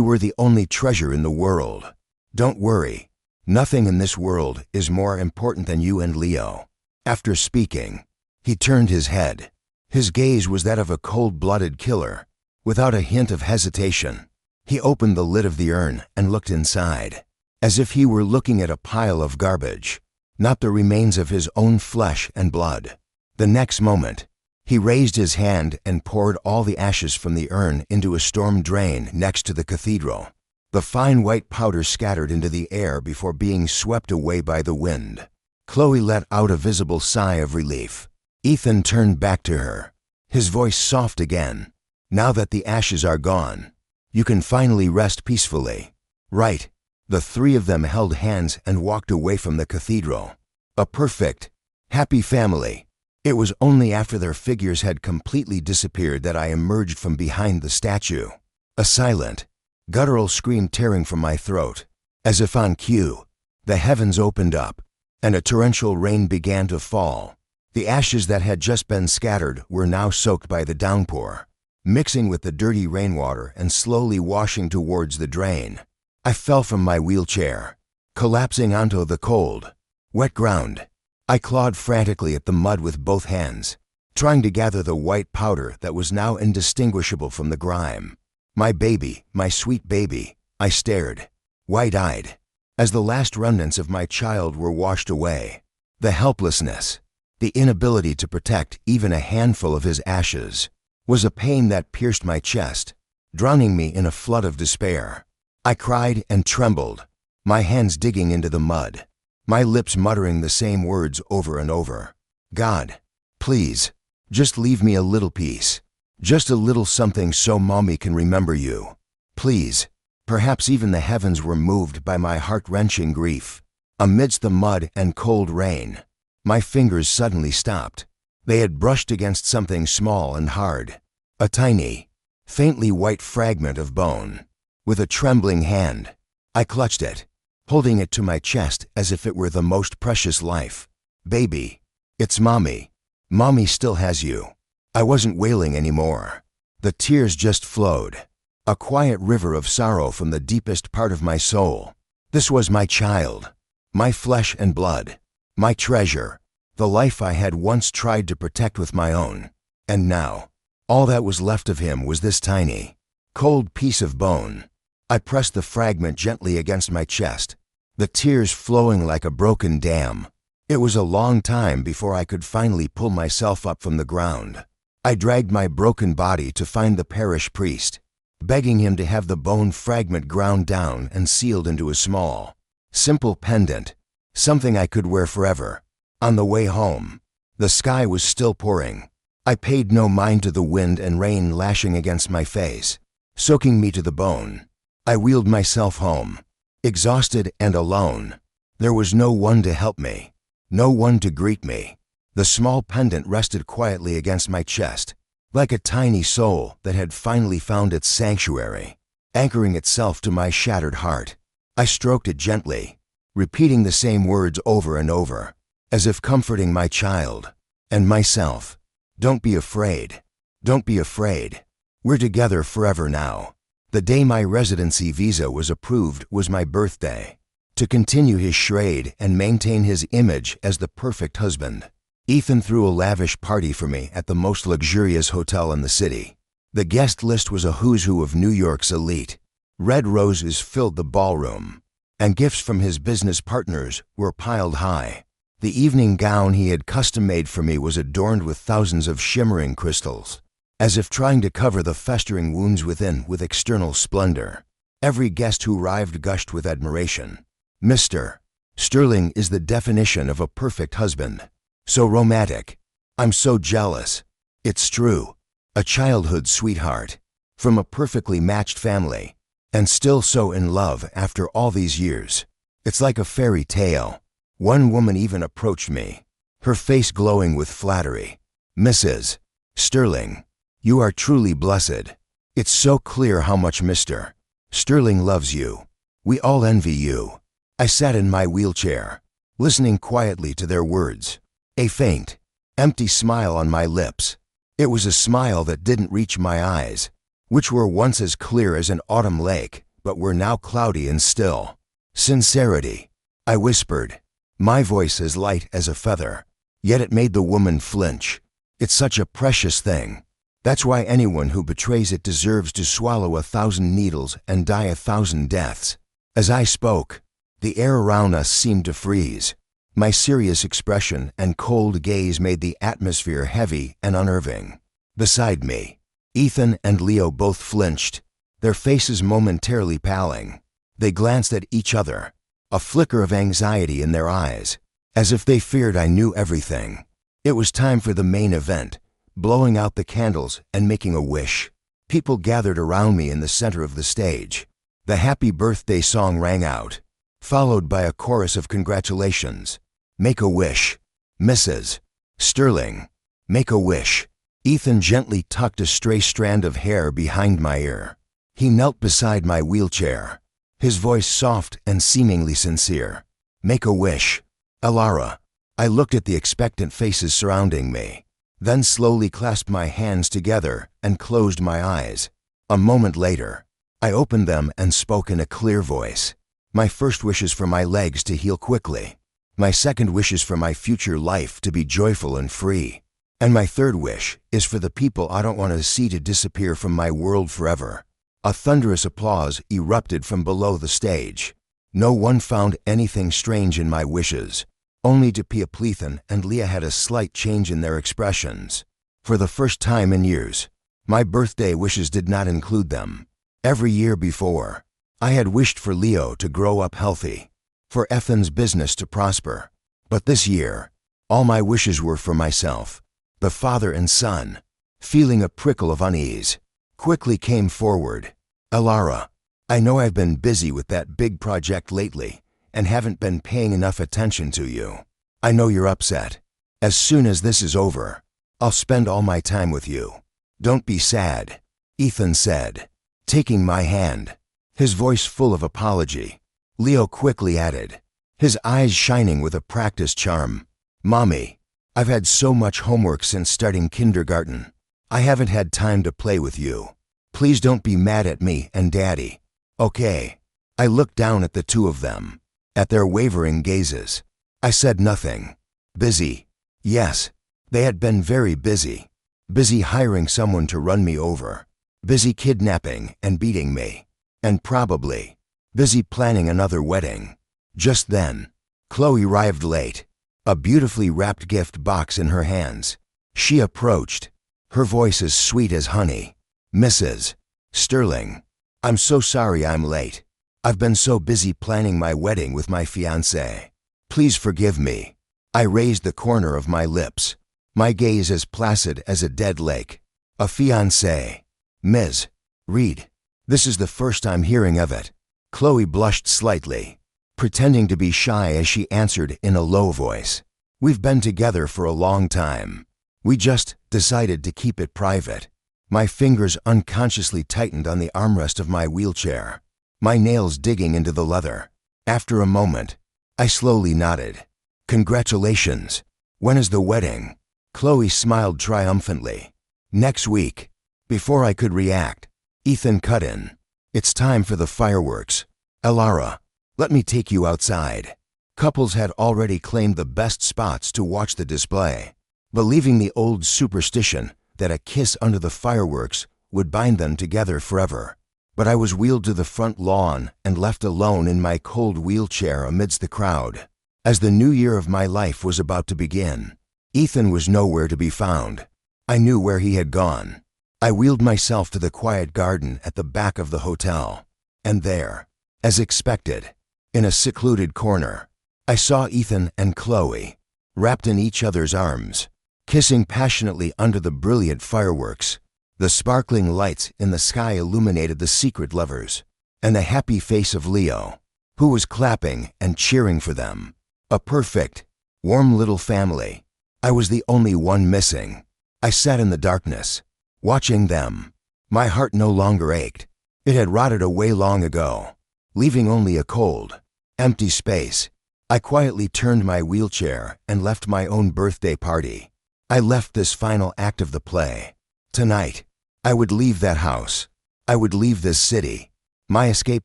were the only treasure in the world. Don't worry. Nothing in this world is more important than you and Leo. After speaking, he turned his head. His gaze was that of a cold-blooded killer. Without a hint of hesitation, he opened the lid of the urn and looked inside, as if he were looking at a pile of garbage, not the remains of his own flesh and blood. The next moment, he raised his hand and poured all the ashes from the urn into a storm drain next to the cathedral. The fine white powder scattered into the air before being swept away by the wind. Chloe let out a visible sigh of relief. Ethan turned back to her, his voice soft again. Now that the ashes are gone, you can finally rest peacefully. Right. The 3 of them held hands and walked away from the cathedral. A perfect, happy family. It was only after their figures had completely disappeared that I emerged from behind the statue. A silent, guttural scream tearing from my throat. As if on cue, the heavens opened up, and a torrential rain began to fall. The ashes that had just been scattered were now soaked by the downpour, mixing with the dirty rainwater and slowly washing towards the drain. I fell from my wheelchair, collapsing onto the cold, wet ground. I clawed frantically at the mud with both hands, trying to gather the white powder that was now indistinguishable from the grime. My baby, my sweet baby, I stared, wide-eyed, as the last remnants of my child were washed away. The helplessness, the inability to protect even a handful of his ashes, was a pain that pierced my chest, drowning me in a flood of despair. I cried and trembled, my hands digging into the mud, my lips muttering the same words over and over. God, please, just leave me a little peace, just a little something so Mommy can remember you. Please. Perhaps even the heavens were moved by my heart-wrenching grief. Amidst the mud and cold rain, my fingers suddenly stopped. They had brushed against something small and hard, a tiny, faintly white fragment of bone. With a trembling hand, I clutched it, holding it to my chest as if it were the most precious life. Baby, it's Mommy. Mommy still has you. I wasn't wailing anymore. The tears just flowed, a quiet river of sorrow from the deepest part of my soul. This was my child, my flesh and blood, my treasure, the life I had once tried to protect with my own. And now, all that was left of him was this tiny, cold piece of bone. I pressed the fragment gently against my chest, the tears flowing like a broken dam. It was a long time before I could finally pull myself up from the ground. I dragged my broken body to find the parish priest, begging him to have the bone fragment ground down and sealed into a small, simple pendant, something I could wear forever. On the way home, the sky was still pouring. I paid no mind to the wind and rain lashing against my face, soaking me to the bone. I wheeled myself home, exhausted and alone. There was no one to help me, no one to greet me. The small pendant rested quietly against my chest, like a tiny soul that had finally found its sanctuary, anchoring itself to my shattered heart. I stroked it gently, repeating the same words over and over, as if comforting my child and myself. Don't be afraid. Don't be afraid. We're together forever now. The day my residency visa was approved was my birthday. To continue his charade and maintain his image as the perfect husband, Ethan threw a lavish party for me at the most luxurious hotel in the city. The guest list was a who's who of New York's elite. Red roses filled the ballroom, and gifts from his business partners were piled high. The evening gown he had custom-made for me was adorned with thousands of shimmering crystals, as if trying to cover the festering wounds within with external splendor. Every guest who arrived gushed with admiration. "Mr. Sterling is the definition of a perfect husband. So romantic. I'm so jealous. It's true. A childhood sweetheart. From a perfectly matched family. And still so in love after all these years. It's like a fairy tale." One woman even approached me, her face glowing with flattery. "Mrs. Sterling, you are truly blessed. It's so clear how much Mr. Sterling loves you. We all envy you." I sat in my wheelchair, listening quietly to their words, a faint, empty smile on my lips. It was a smile that didn't reach my eyes, which were once as clear as an autumn lake, but were now cloudy and still. "Sincerity," I whispered, my voice as light as a feather, yet it made the woman flinch. "It's such a precious thing. That's why anyone who betrays it deserves to swallow 1,000 needles and die 1,000 deaths." As I spoke, the air around us seemed to freeze. My serious expression and cold gaze made the atmosphere heavy and unnerving. Beside me, Ethan and Leo both flinched, their faces momentarily paling. They glanced at each other, a flicker of anxiety in their eyes, as if they feared I knew everything. It was time for the main event, blowing out the candles and making a wish. People gathered around me in the center of the stage. The happy birthday song rang out, followed by a chorus of congratulations. "Make a wish. Mrs. Sterling, make a wish." Ethan gently tucked a stray strand of hair behind my ear. He knelt beside my wheelchair, his voice soft and seemingly sincere. "Make a wish, Alara." I looked at the expectant faces surrounding me, then slowly clasped my hands together and closed my eyes. A moment later, I opened them and spoke in a clear voice. "My first wish is for my legs to heal quickly. My second wish is for my future life to be joyful and free. And my third wish is for the people I don't want to see to disappear from my world forever." A thunderous applause erupted from below the stage. No one found anything strange in my wishes. Only Ethan and Leah had a slight change in their expressions. For the first time in years, my birthday wishes did not include them. Every year before, I had wished for Leo to grow up healthy, for Ethan's business to prosper. But this year, all my wishes were for myself. The father and son, feeling a prickle of unease, quickly came forward. "Alara, I know I've been busy with that big project lately and haven't been paying enough attention to you. I know you're upset. As soon as this is over, I'll spend all my time with you. Don't be sad," Ethan said, taking my hand, his voice full of apology. Leo quickly added, his eyes shining with a practiced charm, "Mommy, I've had so much homework since starting kindergarten. I haven't had time to play with you. Please don't be mad at me and Daddy, okay?" I looked down at the two of them, at their wavering gazes. I said nothing. Busy. Yes, they had been very busy. Busy hiring someone to run me over. Busy kidnapping and beating me. And probably busy planning another wedding. Just then, Chloe arrived late, a beautifully wrapped gift box in her hands. She approached, her voice as sweet as honey. "Mrs. Sterling, I'm so sorry I'm late. I've been so busy planning my wedding with my fiancé. Please forgive me." I raised the corner of my lips, my gaze as placid as a dead lake. "A fiancé? Ms. Reed, this is the first I'm hearing of it." Chloe blushed slightly, pretending to be shy as she answered in a low voice. "We've been together for a long time. We just decided to keep it private." My fingers unconsciously tightened on the armrest of my wheelchair, my nails digging into the leather. After a moment, I slowly nodded. "Congratulations. When is the wedding?" Chloe smiled triumphantly. "Next week." Before I could react, Ethan cut in. It's time for the fireworks. Alara, let me take you outside." Couples had already claimed the best spots to watch the display, believing the old superstition that a kiss under the fireworks would bind them together forever. But I was wheeled to the front lawn and left alone in my cold wheelchair amidst the crowd. As the new year of my life was about to begin, Ethan was nowhere to be found. I knew where he had gone. I wheeled myself to the quiet garden at the back of the hotel, and there, as expected, in a secluded corner, I saw Ethan and Chloe, wrapped in each other's arms, kissing passionately under the brilliant fireworks. The sparkling lights in the sky illuminated the secret lovers, and the happy face of Leo, who was clapping and cheering for them. A perfect, warm little family. I was the only one missing. I sat in the darkness, watching them. My heart no longer ached. It had rotted away long ago, leaving only a cold, empty space. I quietly turned my wheelchair and left my own birthday party. I left this final act of the play. Tonight, I would leave that house. I would leave this city. My escape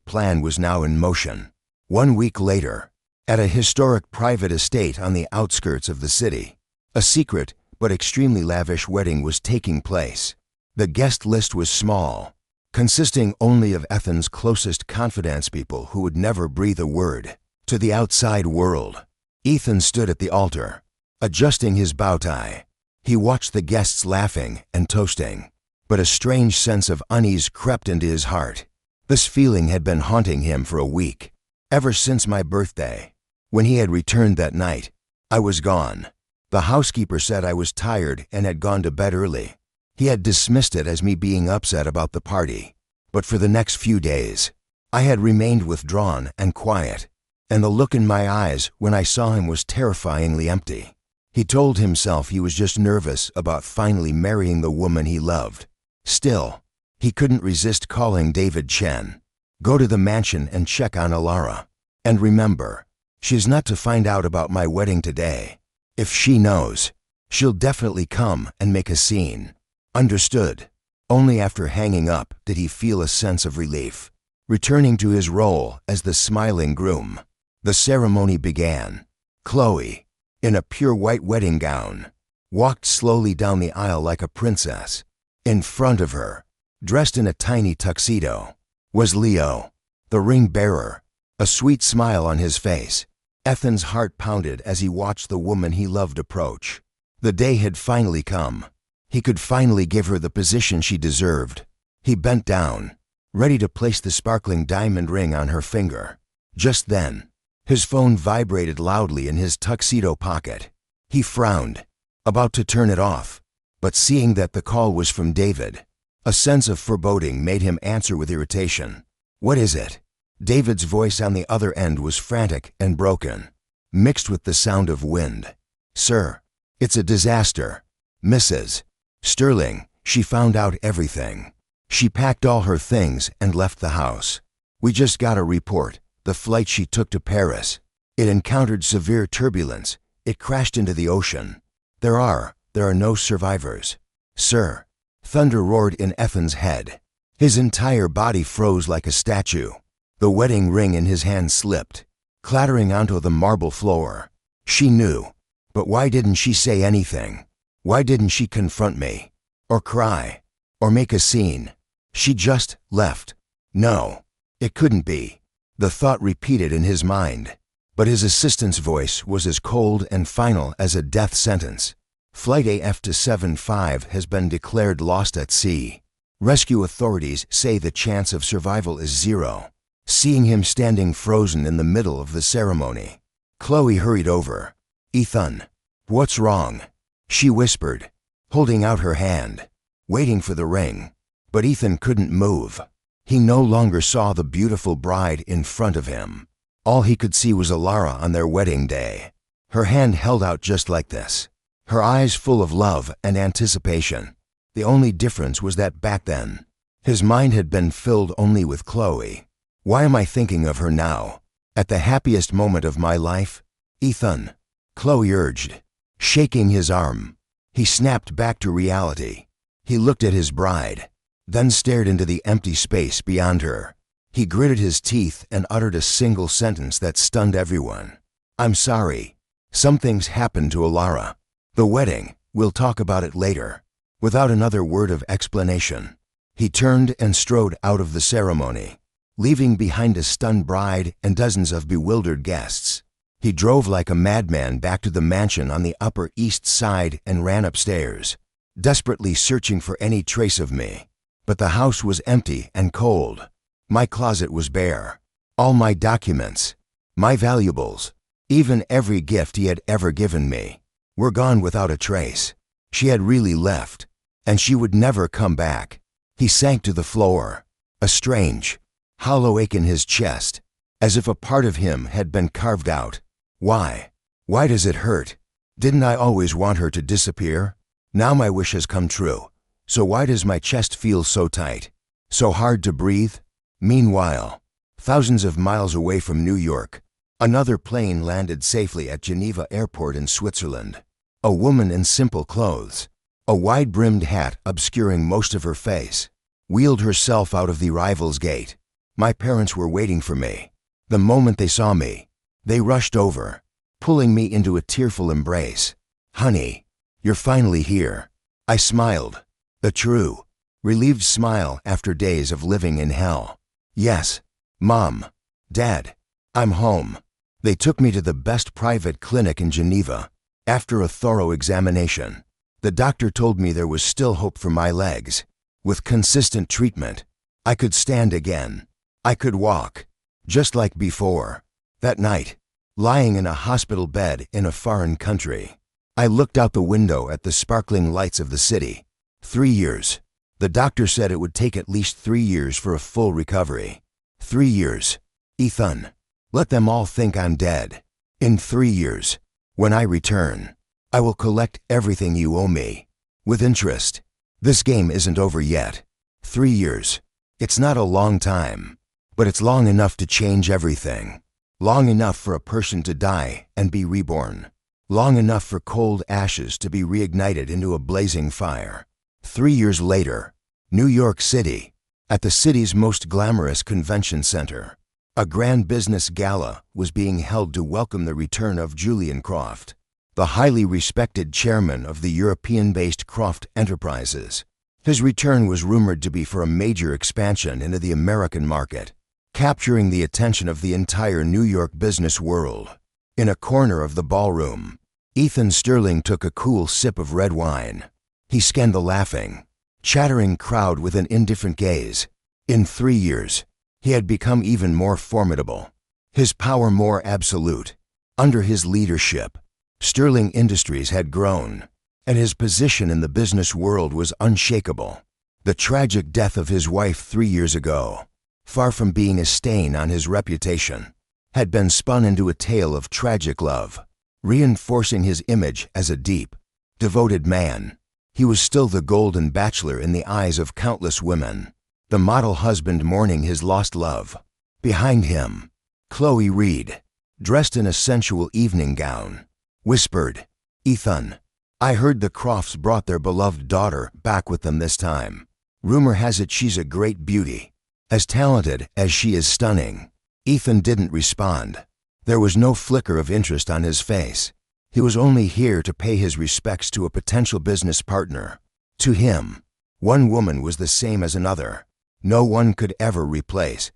plan was now in motion. 1 week later, at a historic private estate on the outskirts of the city, a secret but extremely lavish wedding was taking place. The guest list was small, consisting only of Ethan's closest confidence people who would never breathe a word to the outside world. Ethan stood at the altar, adjusting his bow tie. He watched the guests laughing and toasting, but a strange sense of unease crept into his heart. This feeling had been haunting him for a week, ever since my birthday. When he had returned that night, I was gone. The housekeeper said I was tired and had gone to bed early. He had dismissed it as me being upset about the party. But for the next few days, I had remained withdrawn and quiet, and the look in my eyes when I saw him was terrifyingly empty. He told himself he was just nervous about finally marrying the woman he loved. Still, he couldn't resist calling David Chen. "Go to the mansion and check on Alara. And remember, she's not to find out about my wedding today. If she knows, she'll definitely come and make a scene." Understood. Only after hanging up did he feel a sense of relief, returning to his role as the smiling groom. The ceremony began. Chloe, in a pure white wedding gown, walked slowly down the aisle like a princess. In front of her, dressed in a tiny tuxedo, was Leo, the ring bearer, a sweet smile on his face. Ethan's heart pounded as he watched the woman he loved approach. The day had finally come. He could finally give her the position she deserved. He bent down, ready to place the sparkling diamond ring on her finger. Just then, his phone vibrated loudly in his tuxedo pocket. He frowned, about to turn it off, but seeing that the call was from David, a sense of foreboding made him answer with irritation. "What is it?" David's voice on the other end was frantic and broken, mixed with the sound of wind. "Sir, it's a disaster. Mrs. Sterling, she found out everything. She packed all her things and left the house. We just got a report. The flight she took to Paris, it encountered severe turbulence. It crashed into the ocean. There are no survivors." "Sir," thunder roared in Ethan's head. His entire body froze like a statue. The wedding ring in his hand slipped, clattering onto the marble floor. She knew, but why didn't she say anything? Why didn't she confront me? Or cry? Or make a scene? She just left. No, it couldn't be. The thought repeated in his mind, but his assistant's voice was as cold and final as a death sentence. "Flight AF-275 has been declared lost at sea. Rescue authorities say the chance of survival is 0. Seeing him standing frozen in the middle of the ceremony, Chloe hurried over. "Ethan, what's wrong?" she whispered, holding out her hand, waiting for the ring. But Ethan couldn't move. He no longer saw the beautiful bride in front of him. All he could see was Alara on their wedding day. Her hand held out just like this, her eyes full of love and anticipation. The only difference was that back then, his mind had been filled only with Chloe. Why am I thinking of her now, at the happiest moment of my life? "Ethan," Chloe urged, shaking his arm. He snapped back to reality. He looked at his bride, then stared into the empty space beyond her. He gritted his teeth and uttered a single sentence that stunned everyone. "I'm sorry. Some things happened to Alara. The wedding, we'll talk about it later." Without another word of explanation, he turned and strode out of the ceremony, leaving behind a stunned bride and dozens of bewildered guests. He drove like a madman back to the mansion on the Upper East Side and ran upstairs, desperately searching for any trace of me. But the house was empty and cold. My closet was bare. All my documents, my valuables, even every gift he had ever given me, were gone without a trace. She had really left, and she would never come back. He sank to the floor, a strange, hollow ache in his chest, as if a part of him had been carved out. Why? Why does it hurt? Didn't I always want her to disappear? Now my wish has come true, so why does my chest feel so tight, so hard to breathe? Meanwhile, thousands of miles away from New York, another plane landed safely at Geneva Airport in Switzerland. A woman in simple clothes, a wide-brimmed hat obscuring most of her face, wheeled herself out of the arrivals gate. My parents were waiting for me. The moment they saw me, they rushed over, pulling me into a tearful embrace. "Honey, you're finally here." I smiled, a true, relieved smile after days of living in hell. "Yes, Mom, Dad, I'm home." They took me to the best private clinic in Geneva. After a thorough examination, the doctor told me there was still hope for my legs. With consistent treatment, I could stand again. I could walk, just like before. That night, lying in a hospital bed in a foreign country, I looked out the window at the sparkling lights of the city. 3 years. The doctor said it would take at least 3 years for a full recovery. 3 years. Ethan, let them all think I'm dead. In 3 years, when I return, I will collect everything you owe me, with interest. This game isn't over yet. 3 years. It's not a long time, but it's long enough to change everything. Long enough for a person to die and be reborn. Long enough for cold ashes to be reignited into a blazing fire. 3 years later, New York City, at the city's most glamorous convention center, a grand business gala was being held to welcome the return of Julian Croft, the highly respected chairman of the European-based Croft Enterprises. His return was rumored to be for a major expansion into the American market, capturing the attention of the entire New York business world. In a corner of the ballroom, Ethan Sterling took a cool sip of red wine. He scanned the laughing, chattering crowd with an indifferent gaze. In 3 years, he had become even more formidable, his power more absolute. Under his leadership, Sterling Industries had grown, and his position in the business world was unshakable. The tragic death of his wife 3 years ago, far from being a stain on his reputation, had been spun into a tale of tragic love, reinforcing his image as a deep, devoted man. He was still the golden bachelor in the eyes of countless women, the model husband mourning his lost love. Behind him, Chloe Reed, dressed in a sensual evening gown, whispered, "Ethan, I heard the Crofts brought their beloved daughter back with them this time. Rumor has it she's a great beauty, as talented as she is stunning." Ethan didn't respond. There was no flicker of interest on his face. He was only here to pay his respects to a potential business partner. To him, one woman was the same as another. No one could ever replace.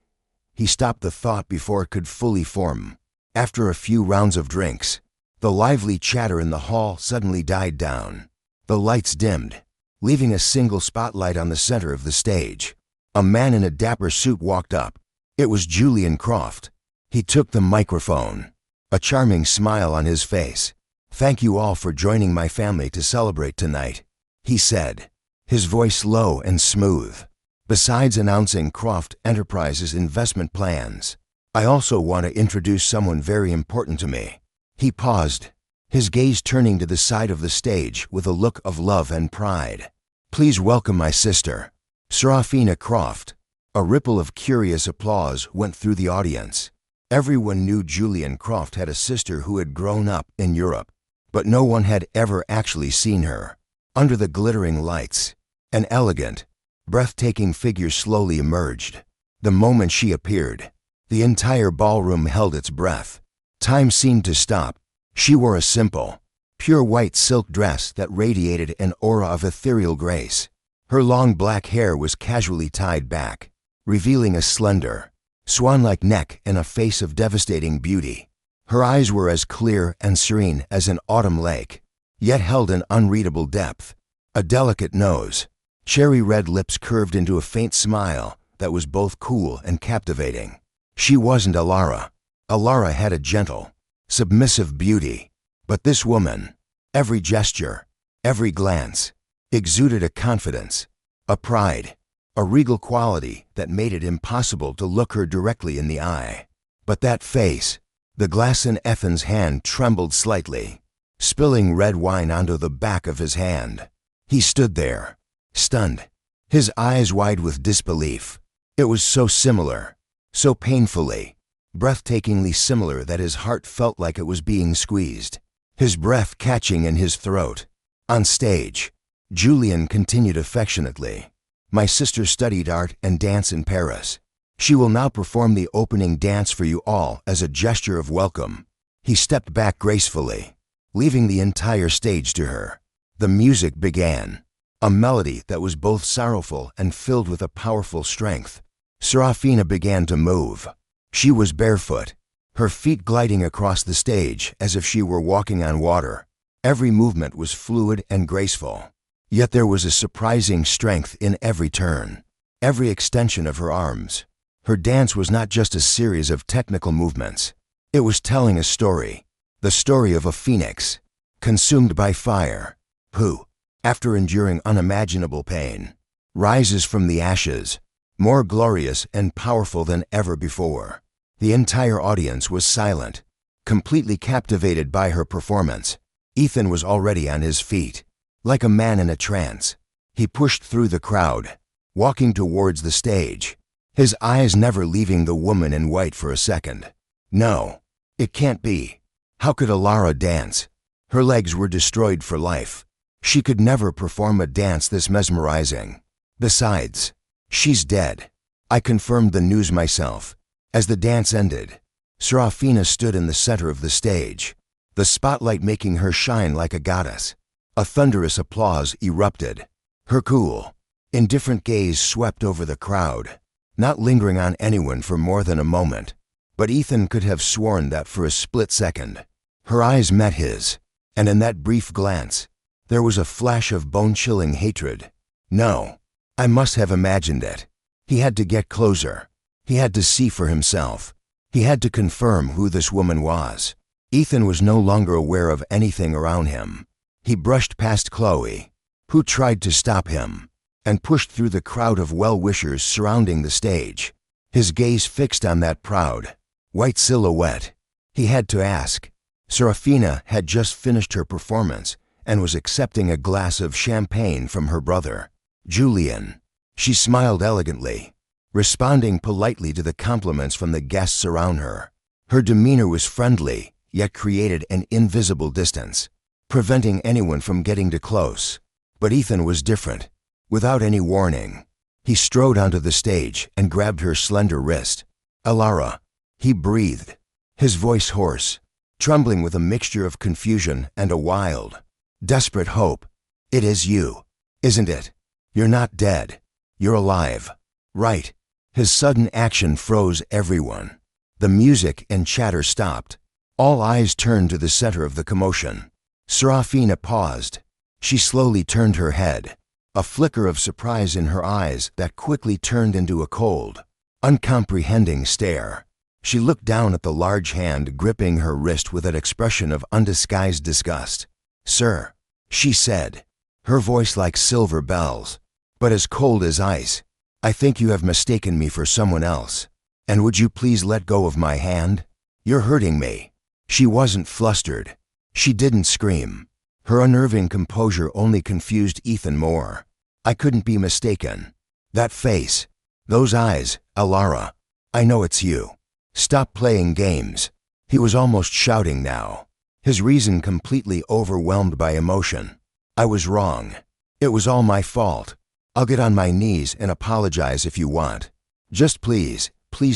He stopped the thought before it could fully form. After a few rounds of drinks, the lively chatter in the hall suddenly died down. The lights dimmed, leaving a single spotlight on the center of the stage. A man in a dapper suit walked up. It was Julian Croft. He took the microphone, a charming smile on his face. "Thank you all for joining my family to celebrate tonight," he said, his voice low and smooth. "Besides announcing Croft Enterprises' investment plans, I also want to introduce someone very important to me." He paused, his gaze turning to the side of the stage with a look of love and pride. "Please welcome my sister, Serafina Croft." A ripple of curious applause went through the audience. Everyone knew Julian Croft had a sister who had grown up in Europe, but no one had ever actually seen her. Under the glittering lights, an elegant, breathtaking figure slowly emerged. The moment she appeared, the entire ballroom held its breath. Time seemed to stop. She wore a simple, pure white silk dress that radiated an aura of ethereal grace. Her long black hair was casually tied back, revealing a slender, swan-like neck and a face of devastating beauty. Her eyes were as clear and serene as an autumn lake, yet held an unreadable depth. A delicate nose, cherry-red lips curved into a faint smile that was both cool and captivating. She wasn't Alara. Alara had a gentle, submissive beauty, but this woman, every gesture, every glance, exuded a confidence, a pride, a regal quality that made it impossible to look her directly in the eye. But that face, the glass in Ethan's hand trembled slightly, spilling red wine onto the back of his hand. He stood there, stunned, his eyes wide with disbelief. It was so similar, so painfully, breathtakingly similar that his heart felt like it was being squeezed, his breath catching in his throat. On stage, Julian continued affectionately, "My sister studied art and dance in Paris. She will now perform the opening dance for you all as a gesture of welcome." He stepped back gracefully, leaving the entire stage to her. The music began, a melody that was both sorrowful and filled with a powerful strength. Serafina began to move. She was barefoot, her feet gliding across the stage as if she were walking on water. Every movement was fluid and graceful, yet there was a surprising strength in every turn, every extension of her arms. Her dance was not just a series of technical movements. It was telling a story, the story of a phoenix, consumed by fire, who, after enduring unimaginable pain, rises from the ashes, more glorious and powerful than ever before. The entire audience was silent, completely captivated by her performance. Ethan was already on his feet, like a man in a trance. He pushed through the crowd, walking towards the stage, his eyes never leaving the woman in white for a second. No, it can't be. How could Alara dance? Her legs were destroyed for life. She could never perform a dance this mesmerizing. Besides, she's dead. I confirmed the news myself. As the dance ended, Serafina stood in the center of the stage, the spotlight making her shine like a goddess. A thunderous applause erupted. Her cool, indifferent gaze swept over the crowd, not lingering on anyone for more than a moment. But Ethan could have sworn that for a split second, her eyes met his, and in that brief glance, there was a flash of bone-chilling hatred. No, I must have imagined it. He had to get closer. He had to see for himself. He had to confirm who this woman was. Ethan was no longer aware of anything around him. He brushed past Chloe, who tried to stop him, and pushed through the crowd of well-wishers surrounding the stage, his gaze fixed on that proud, white silhouette. He had to ask. Serafina had just finished her performance and was accepting a glass of champagne from her brother, Julian. She smiled elegantly, responding politely to the compliments from the guests around her. Her demeanor was friendly, yet created an invisible distance, preventing anyone from getting too close. But Ethan was different. Without any warning, he strode onto the stage and grabbed her slender wrist. "Alara," he breathed, his voice hoarse, trembling with a mixture of confusion and a wild, desperate hope. "It is you, isn't it? You're not dead. You're alive, right?" His sudden action froze everyone. The music and chatter stopped. All eyes turned to the center of the commotion. Serafina paused. She slowly turned her head, a flicker of surprise in her eyes that quickly turned into a cold, uncomprehending stare. She looked down at the large hand gripping her wrist with an expression of undisguised disgust. "Sir," she said, her voice like silver bells, but as cold as ice, "I think you have mistaken me for someone else. And would you please let go of my hand? You're hurting me." She wasn't flustered. She didn't scream. Her unnerving composure only confused Ethan more. "I couldn't be mistaken. That face, those eyes, Alara. I know it's you. Stop playing games." He was almost shouting now, his reason completely overwhelmed by emotion. "I was wrong. It was all my fault. I'll get on my knees and apologize if you want. Just please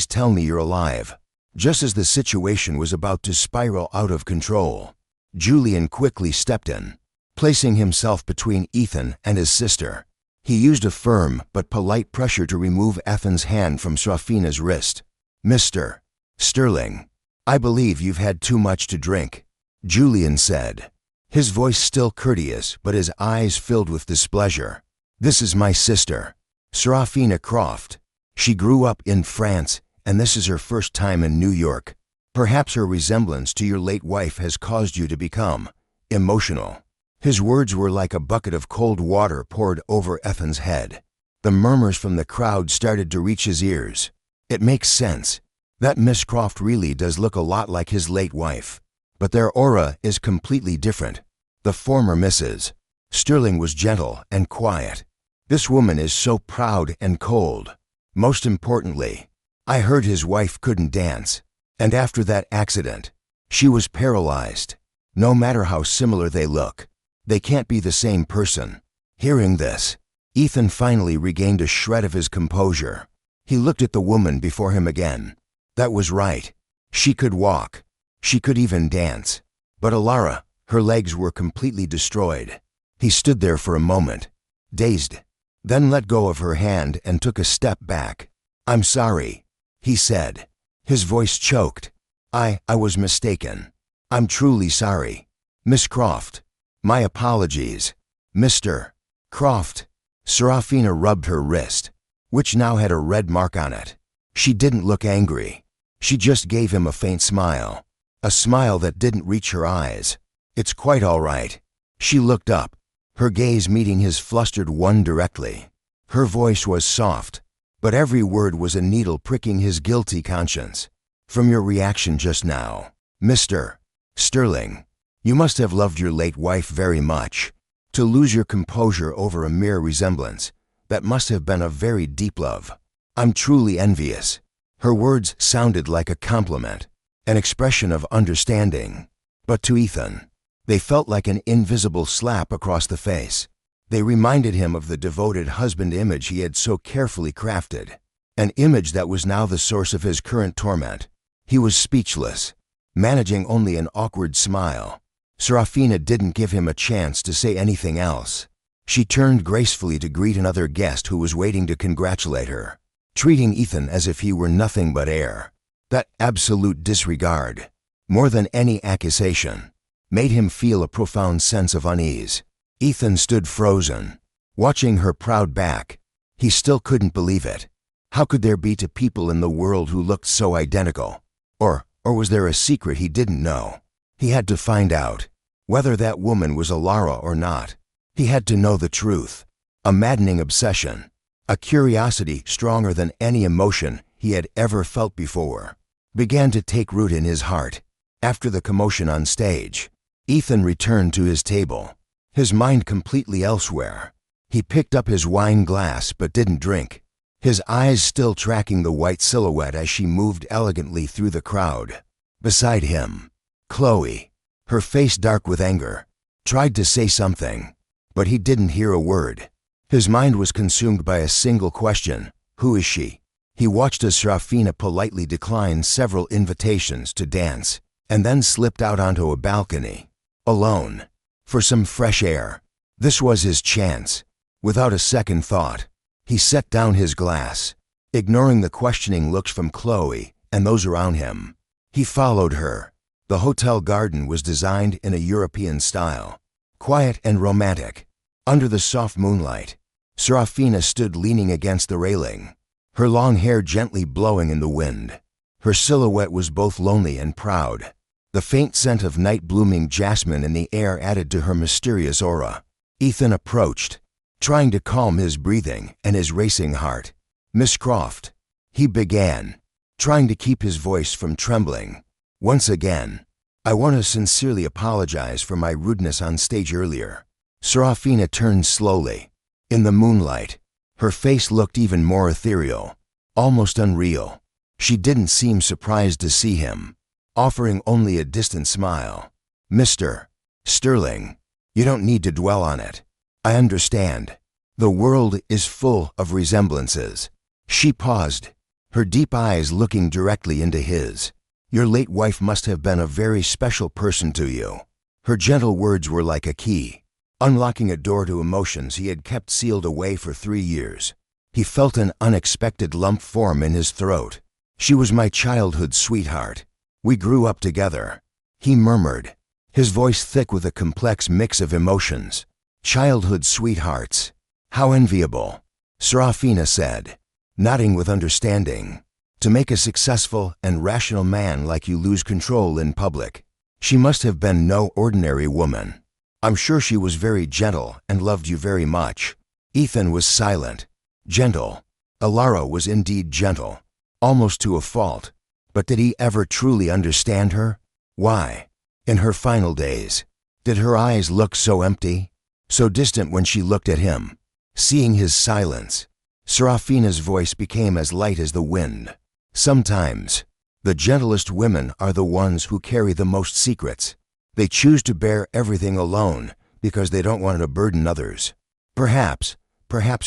tell me you're alive." Just as the situation was about to spiral out of control, Julian quickly stepped in, placing himself between Ethan and his sister. He used a firm but polite pressure to remove Ethan's hand from Serafina's wrist. "Mr. Sterling, I believe you've had too much to drink," Julian said, his voice still courteous but his eyes filled with displeasure. "This is my sister, Serafina Croft. She grew up in France, and this is her first time in New York. Perhaps her resemblance to your late wife has caused you to become emotional." His words were like a bucket of cold water poured over Ethan's head. The murmurs from the crowd started to reach his ears. It makes sense. That Miss Croft really does look a lot like his late wife. But their aura is completely different. The former Mrs. Sterling was gentle and quiet. This woman is so proud and cold. Most importantly, I heard his wife couldn't dance. And after that accident, she was paralyzed. No matter how similar they look, they can't be the same person. Hearing this, Ethan finally regained a shred of his composure. He looked at the woman before him again. That was right. She could walk. She could even dance. But Alara, her legs were completely destroyed. He stood there for a moment, dazed, then let go of her hand and took a step back. "I'm sorry," he said. His voice choked. I was mistaken. I'm truly sorry. Miss Croft. My apologies. Mr. Croft." Serafina rubbed her wrist, which now had a red mark on it. She didn't look angry. She just gave him a faint smile. A smile that didn't reach her eyes. "It's quite all right." She looked up, her gaze meeting his flustered one directly. Her voice was soft, but every word was a needle pricking his guilty conscience. "From your reaction just now, Mr. Sterling, you must have loved your late wife very much. To lose your composure over a mere resemblance, that must have been a very deep love. I'm truly envious." Her words sounded like a compliment, an expression of understanding. But to Ethan, they felt like an invisible slap across the face. They reminded him of the devoted husband image he had so carefully crafted, an image that was now the source of his current torment. He was speechless, managing only an awkward smile. Serafina didn't give him a chance to say anything else. She turned gracefully to greet another guest who was waiting to congratulate her, treating Ethan as if he were nothing but air. That absolute disregard, more than any accusation, made him feel a profound sense of unease. Ethan stood frozen, watching her proud back. He still couldn't believe it. How could there be two people in the world who looked so identical? Or was there a secret he didn't know? He had to find out. Whether that woman was Alara or not, he had to know the truth. A maddening obsession, a curiosity stronger than any emotion he had ever felt before, began to take root in his heart. After the commotion on stage, Ethan returned to his table, his mind completely elsewhere. He picked up his wine glass but didn't drink, his eyes still tracking the white silhouette as she moved elegantly through the crowd. Beside him, Chloe, her face dark with anger, tried to say something, but he didn't hear a word. His mind was consumed by a single question: who is she? He watched as Serafina politely declined several invitations to dance, and then slipped out onto a balcony, alone, for some fresh air. This was his chance. Without a second thought, he set down his glass, ignoring the questioning looks from Chloe and those around him. He followed her. The hotel garden was designed in a European style, quiet and romantic. Under the soft moonlight, Serafina stood leaning against the railing, her long hair gently blowing in the wind. Her silhouette was both lonely and proud. The faint scent of night-blooming jasmine in the air added to her mysterious aura. Ethan approached, trying to calm his breathing and his racing heart. "Miss Croft," he began, trying to keep his voice from trembling. "Once again, I want to sincerely apologize for my rudeness on stage earlier." Serafina turned slowly. In the moonlight, her face looked even more ethereal, almost unreal. She didn't seem surprised to see him, offering only a distant smile. "Mr. Sterling, you don't need to dwell on it. I understand. The world is full of resemblances." She paused, her deep eyes looking directly into his. "Your late wife must have been a very special person to you." Her gentle words were like a key, unlocking a door to emotions he had kept sealed away for 3 years. He felt an unexpected lump form in his throat. "She was my childhood sweetheart. We grew up together," he murmured, his voice thick with a complex mix of emotions. "Childhood sweethearts. How enviable," Serafina said, nodding with understanding. "To make a successful and rational man like you lose control in public. She must have been no ordinary woman. I'm sure she was very gentle and loved you very much." Ethan was silent. Gentle. Alara was indeed gentle, almost to a fault. But did he ever truly understand her? Why? In her final days, did her eyes look so empty, so distant when she looked at him? Seeing his silence, Serafina's voice became as light as the wind. "Sometimes, the gentlest women are the ones who carry the most secrets. They choose to bear everything alone because they don't want to burden others. Perhaps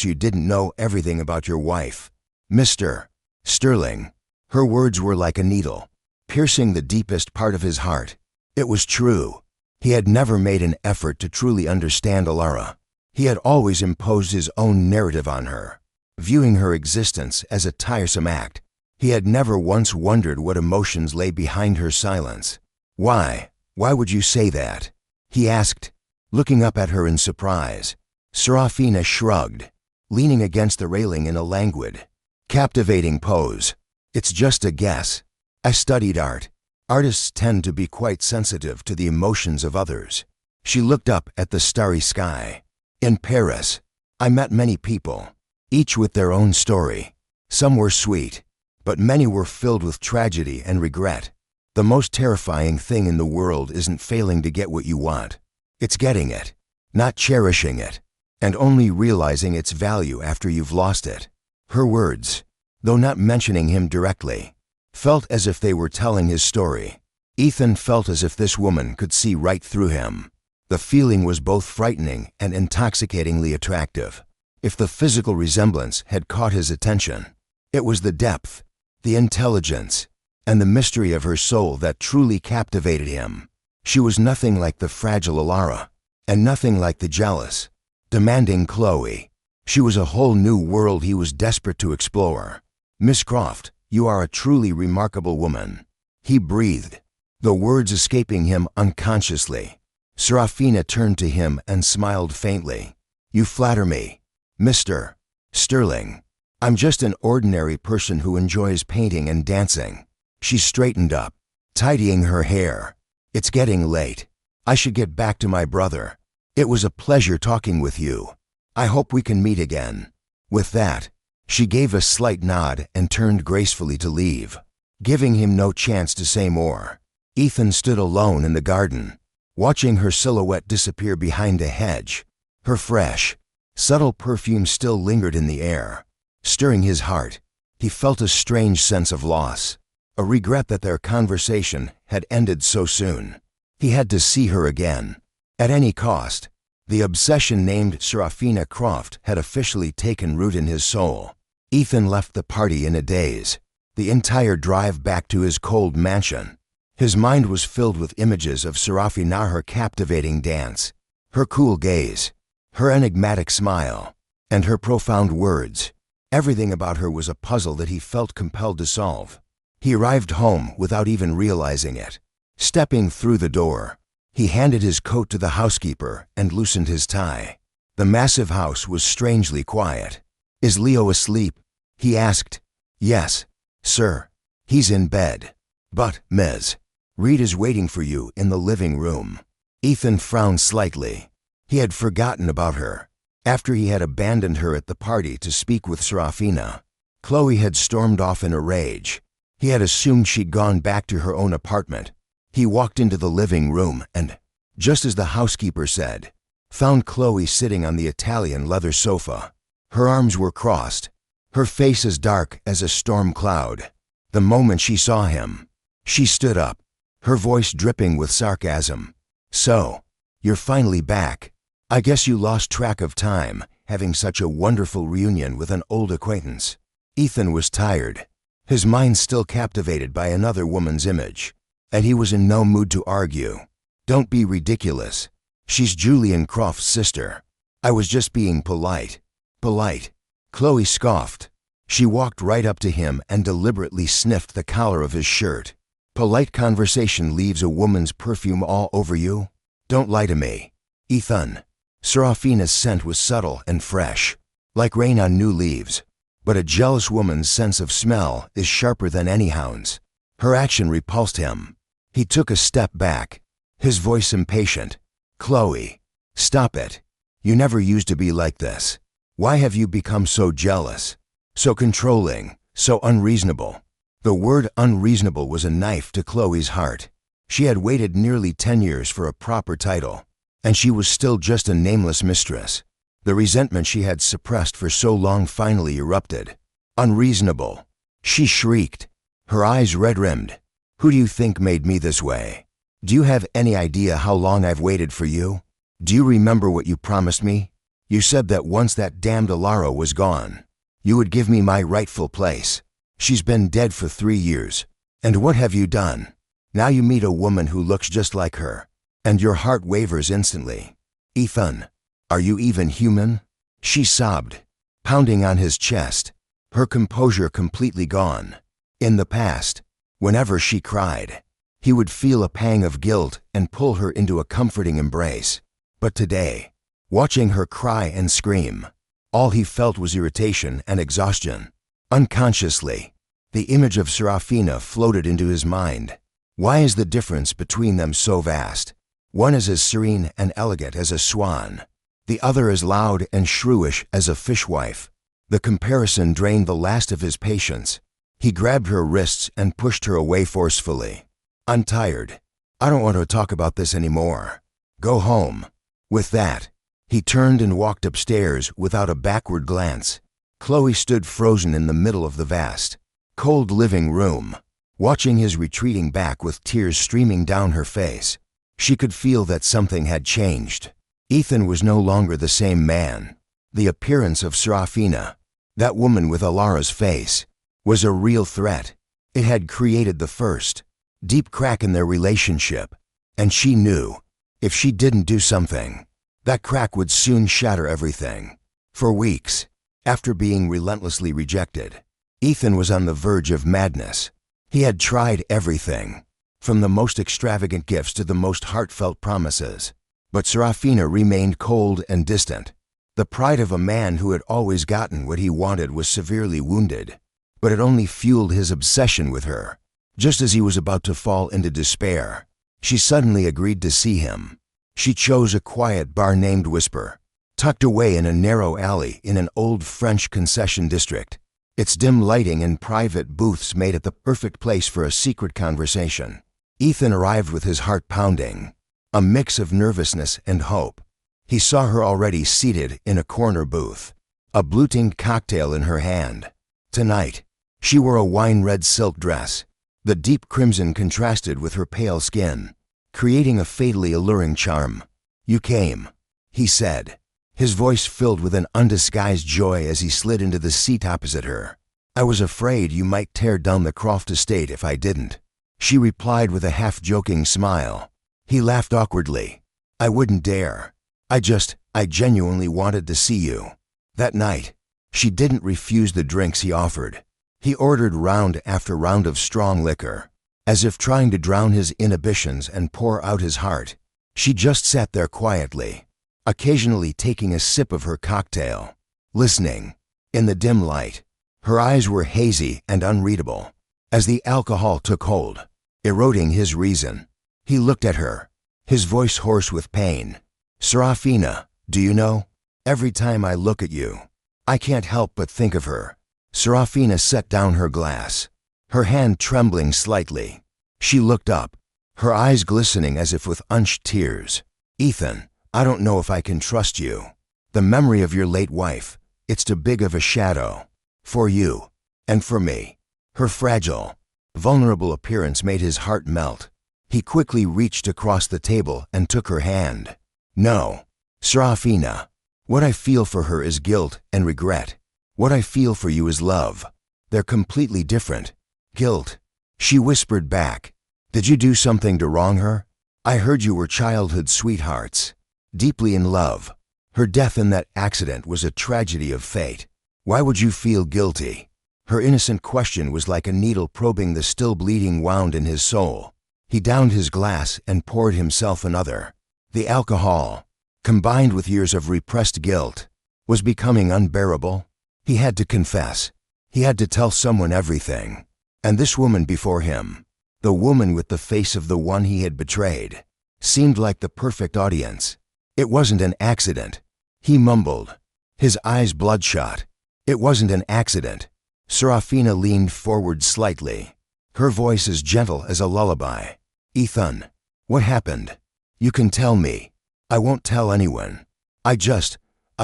you didn't know everything about your wife, Mr. Sterling." Her words were like a needle, piercing the deepest part of his heart. It was true. He had never made an effort to truly understand Alara. He had always imposed his own narrative on her, viewing her existence as a tiresome act. He had never once wondered what emotions lay behind her silence. Why would you say that?" he asked, looking up at her in surprise. Serafina shrugged, leaning against the railing in a languid, captivating pose. "It's just a guess. I studied art. Artists tend to be quite sensitive to the emotions of others." She looked up at the starry sky. "In Paris, I met many people, each with their own story. Some were sweet, but many were filled with tragedy and regret. The most terrifying thing in the world isn't failing to get what you want. It's getting it, not cherishing it, and only realizing its value after you've lost it." Her words, though not mentioning him directly, felt as if they were telling his story. Ethan felt as if this woman could see right through him. The feeling was both frightening and intoxicatingly attractive. If the physical resemblance had caught his attention, it was the depth, the intelligence, and the mystery of her soul that truly captivated him. She was nothing like the fragile Alara, and nothing like the jealous, demanding Chloe. She was a whole new world he was desperate to explore. "Miss Croft, you are a truly remarkable woman," he breathed, the words escaping him unconsciously. Serafina turned to him and smiled faintly. "You flatter me, Mr. Sterling. I'm just an ordinary person who enjoys painting and dancing." She straightened up, tidying her hair. "It's getting late. I should get back to my brother. It was a pleasure talking with you. I hope we can meet again." With that, she gave a slight nod and turned gracefully to leave, giving him no chance to say more. Ethan stood alone in the garden, watching her silhouette disappear behind a hedge. Her fresh, subtle perfume still lingered in the air, stirring his heart. He felt a strange sense of loss, a regret that their conversation had ended so soon. He had to see her again, at any cost. The obsession named Serafina Croft had officially taken root in his soul. Ethan left the party in a daze, the entire drive back to his cold mansion. His mind was filled with images of Serafina, her captivating dance, her cool gaze, her enigmatic smile, and her profound words. Everything about her was a puzzle that he felt compelled to solve. He arrived home without even realizing it. Stepping through the door, he handed his coat to the housekeeper and loosened his tie. The massive house was strangely quiet. "Is Leo asleep?" he asked. "Yes, sir. He's in bed. But, Ms. Reed is waiting for you in the living room." Ethan frowned slightly. He had forgotten about her. After he had abandoned her at the party to speak with Serafina, Chloe had stormed off in a rage. He had assumed she'd gone back to her own apartment. He walked into the living room and, just as the housekeeper said, found Chloe sitting on the Italian leather sofa. Her arms were crossed, her face as dark as a storm cloud. The moment she saw him, she stood up, her voice dripping with sarcasm. "So, you're finally back. I guess you lost track of time, having such a wonderful reunion with an old acquaintance." Ethan was tired. his mind still captivated by another woman's image. And he was in no mood to argue. "Don't be ridiculous. She's Julian Croft's sister. I was just being polite." "Polite?" Chloe scoffed. She walked right up to him and deliberately sniffed the collar of his shirt. "Polite conversation leaves a woman's perfume all over you? Don't lie to me." "Ethan." Serafina's scent was subtle and fresh, like rain on new leaves. But a jealous woman's sense of smell is sharper than any hound's. Her action repulsed him. He took a step back, his voice impatient. "Chloe, stop it. You never used to be like this. Why have you become so jealous? So controlling, so unreasonable?" The word unreasonable was a knife to Chloe's heart. She had waited nearly 10 years for a proper title, and she was still just a nameless mistress. The resentment she had suppressed for so long finally erupted. "Unreasonable!" She shrieked, her eyes red-rimmed. "Who do you think made me this way? Do you have any idea how long I've waited for you? Do you remember what you promised me? You said that once that damned Alara was gone, you would give me my rightful place. She's been dead for 3 years. And what have you done? Now you meet a woman who looks just like her, and your heart wavers instantly. Ethan, are you even human?" She sobbed, pounding on his chest, her composure completely gone. In the past, whenever she cried, he would feel a pang of guilt and pull her into a comforting embrace. But today, watching her cry and scream, all he felt was irritation and exhaustion. Unconsciously, the image of Serafina floated into his mind. Why is the difference between them so vast? One is as serene and elegant as a swan, the other as loud and shrewish as a fishwife. The comparison drained the last of his patience. He grabbed her wrists and pushed her away forcefully. "I'm tired. I don't want to talk about this anymore. Go home." With that, he turned and walked upstairs without a backward glance. Chloe stood frozen in the middle of the vast, cold living room, watching his retreating back with tears streaming down her face. She could feel that something had changed. Ethan was no longer the same man. The appearance of Serafina, that woman with Alara's face, was a real threat. It had created the first deep crack in their relationship, and she knew, if she didn't do something, that crack would soon shatter everything. For weeks, after being relentlessly rejected, Ethan was on the verge of madness. He had tried everything, from the most extravagant gifts to the most heartfelt promises. But Serafina remained cold and distant. The pride of a man who had always gotten what he wanted was severely wounded, but it only fueled his obsession with her. Just as he was about to fall into despair, she suddenly agreed to see him. She chose a quiet bar named Whisper, tucked away in a narrow alley in an old French concession district. Its dim lighting and private booths made it the perfect place for a secret conversation. Ethan arrived with his heart pounding, a mix of nervousness and hope. He saw her already seated in a corner booth, a blue-tinged cocktail in her hand. Tonight, she wore a wine-red silk dress. The deep crimson contrasted with her pale skin, creating a fatally alluring charm. "You came," he said, his voice filled with an undisguised joy as he slid into the seat opposite her. "I was afraid you might tear down the Croft estate if I didn't," she replied with a half-joking smile. He laughed awkwardly. "I wouldn't dare. I genuinely wanted to see you." That night, she didn't refuse the drinks he offered. He ordered round after round of strong liquor, as if trying to drown his inhibitions and pour out his heart. She just sat there quietly, occasionally taking a sip of her cocktail, listening. In the dim light, her eyes were hazy and unreadable. As the alcohol took hold, eroding his reason, he looked at her, his voice hoarse with pain. "Serafina, do you know? Every time I look at you, I can't help but think of her." Serafina set down her glass, her hand trembling slightly. She looked up, her eyes glistening as if with unshed tears. "Ethan, I don't know if I can trust you. The memory of your late wife, it's too big of a shadow. For you, and for me." Her fragile, vulnerable appearance made his heart melt. He quickly reached across the table and took her hand. "No, Serafina, what I feel for her is guilt and regret. What I feel for you is love. They're completely different." Guilt. She whispered back. Did you do something to wrong her? I heard you were childhood sweethearts, deeply in love. Her death in that accident was a tragedy of fate. Why would you feel guilty? Her innocent question was like a needle probing the still bleeding wound in his soul. He downed his glass and poured himself another. The alcohol, combined with years of repressed guilt, was becoming unbearable. He had to confess. He had to tell someone everything. And this woman before him, the woman with the face of the one he had betrayed, seemed like the perfect audience. It wasn't an accident. He mumbled, his eyes bloodshot. It wasn't an accident. Serafina leaned forward slightly, her voice as gentle as a lullaby. Ethan, what happened? You can tell me. I won't tell anyone. I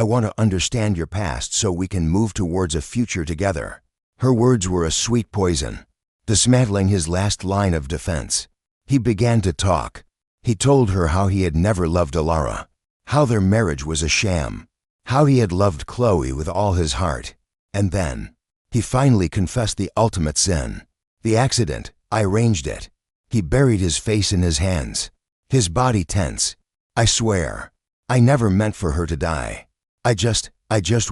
want to understand your past so we can move towards a future together. Her words were a sweet poison, dismantling his last line of defense. He began to talk. He told her how he had never loved Alara, how their marriage was a sham, how he had loved Chloe with all his heart. And then, he finally confessed the ultimate sin. The accident, I arranged it. He buried his face in his hands, his body tense. I swear, I never meant for her to die. I just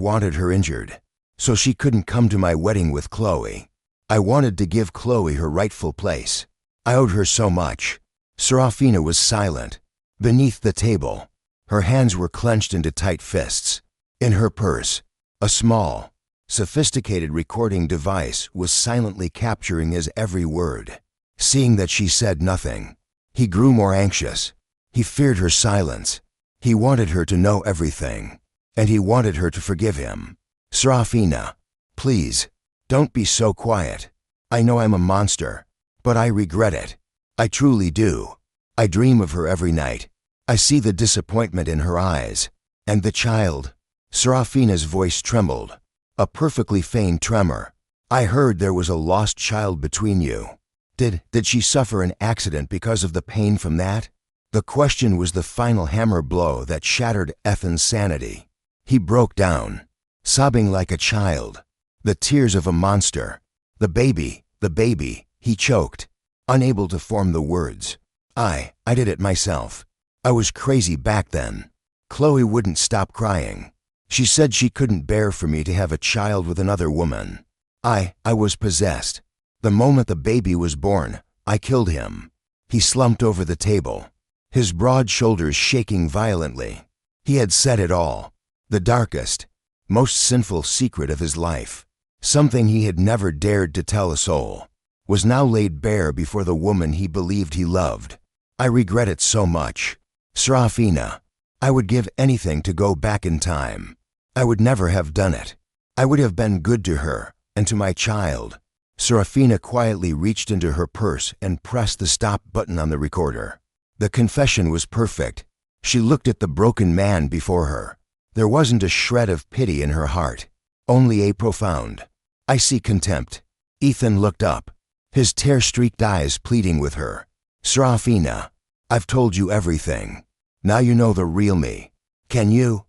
wanted her injured, so she couldn't come to my wedding with Chloe. I wanted to give Chloe her rightful place. I owed her so much. Serafina was silent. Beneath the table, her hands were clenched into tight fists. In her purse, a small, sophisticated recording device was silently capturing his every word. Seeing that she said nothing, he grew more anxious. He feared her silence. He wanted her to know everything, and he wanted her to forgive him. Serafina, please, don't be so quiet. I know I'm a monster, but I regret it. I truly do. I dream of her every night. I see the disappointment in her eyes. And the child. Serafina's voice trembled, a perfectly feigned tremor. I heard there was a lost child between you. Did she suffer an accident because of the pain from that? The question was the final hammer blow that shattered Ethan's sanity. He broke down, sobbing like a child, the tears of a monster. The baby, he choked, unable to form the words. I did it myself. I was crazy back then. Chloe wouldn't stop crying. She said she couldn't bear for me to have a child with another woman. I was possessed. The moment the baby was born, I killed him. He slumped over the table, his broad shoulders shaking violently. He had said it all. The darkest, most sinful secret of his life, something he had never dared to tell a soul, was now laid bare before the woman he believed he loved. I regret it so much. Serafina, I would give anything to go back in time. I would never have done it. I would have been good to her and to my child. Serafina quietly reached into her purse and pressed the stop button on the recorder. The confession was perfect. She looked at the broken man before her. There wasn't a shred of pity in her heart, only a profound, icy contempt. Ethan looked up, his tear-streaked eyes pleading with her. Serafina, I've told you everything. Now you know the real me. Can you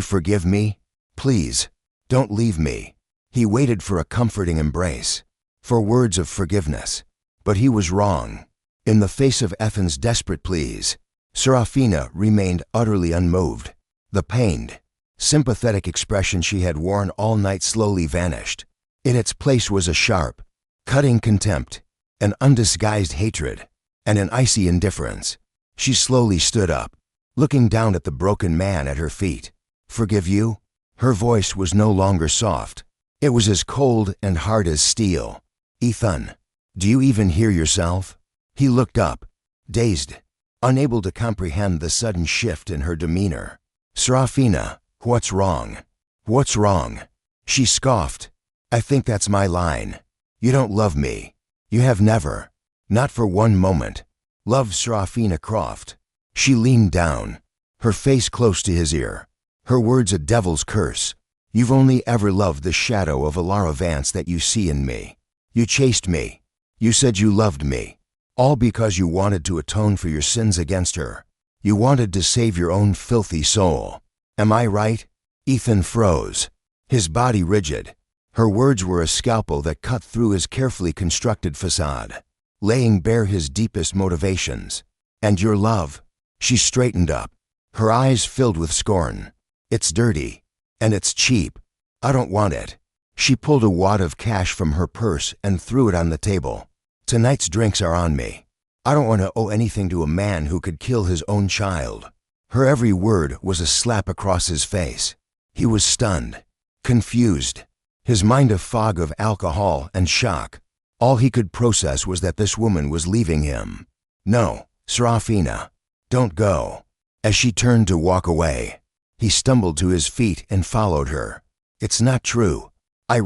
forgive me? Please, don't leave me. He waited for a comforting embrace, for words of forgiveness. But he was wrong. In the face of Ethan's desperate pleas, Serafina remained utterly unmoved. The pained, sympathetic expression she had worn all night slowly vanished. In its place was a sharp, cutting contempt, an undisguised hatred, and an icy indifference. She slowly stood up, looking down at the broken man at her feet. Forgive you? Her voice was no longer soft. It was as cold and hard as steel. Ethan, do you even hear yourself? He looked up, dazed, unable to comprehend the sudden shift in her demeanor. Serafina, what's wrong? What's wrong? She scoffed. I think that's my line. You don't love me. You have never, not for one moment, loved Serafina Croft. She leaned down, her face close to his ear, her words a devil's curse. You've only ever loved the shadow of Alara Vance that you see in me. You chased me. You said you loved me, all because you wanted to atone for your sins against her. You wanted to save your own filthy soul. Am I right? Ethan froze, his body rigid, Her words were a scalpel that cut through his carefully constructed facade, laying bare his deepest motivations. "And your love?" She straightened up, her eyes filled with scorn. "It's dirty. And it's cheap. I don't want it." She pulled a wad of cash from her purse and threw it on the table. "Tonight's drinks are on me. I don't want to owe anything to a man who could kill his own child." Her every word was a slap across his face. He was stunned, confused, his mind a fog of alcohol and shock. All he could process was that this woman was leaving him. "No, Serafina, don't go." As she turned to walk away, he stumbled to his feet and followed her. "It's not true. I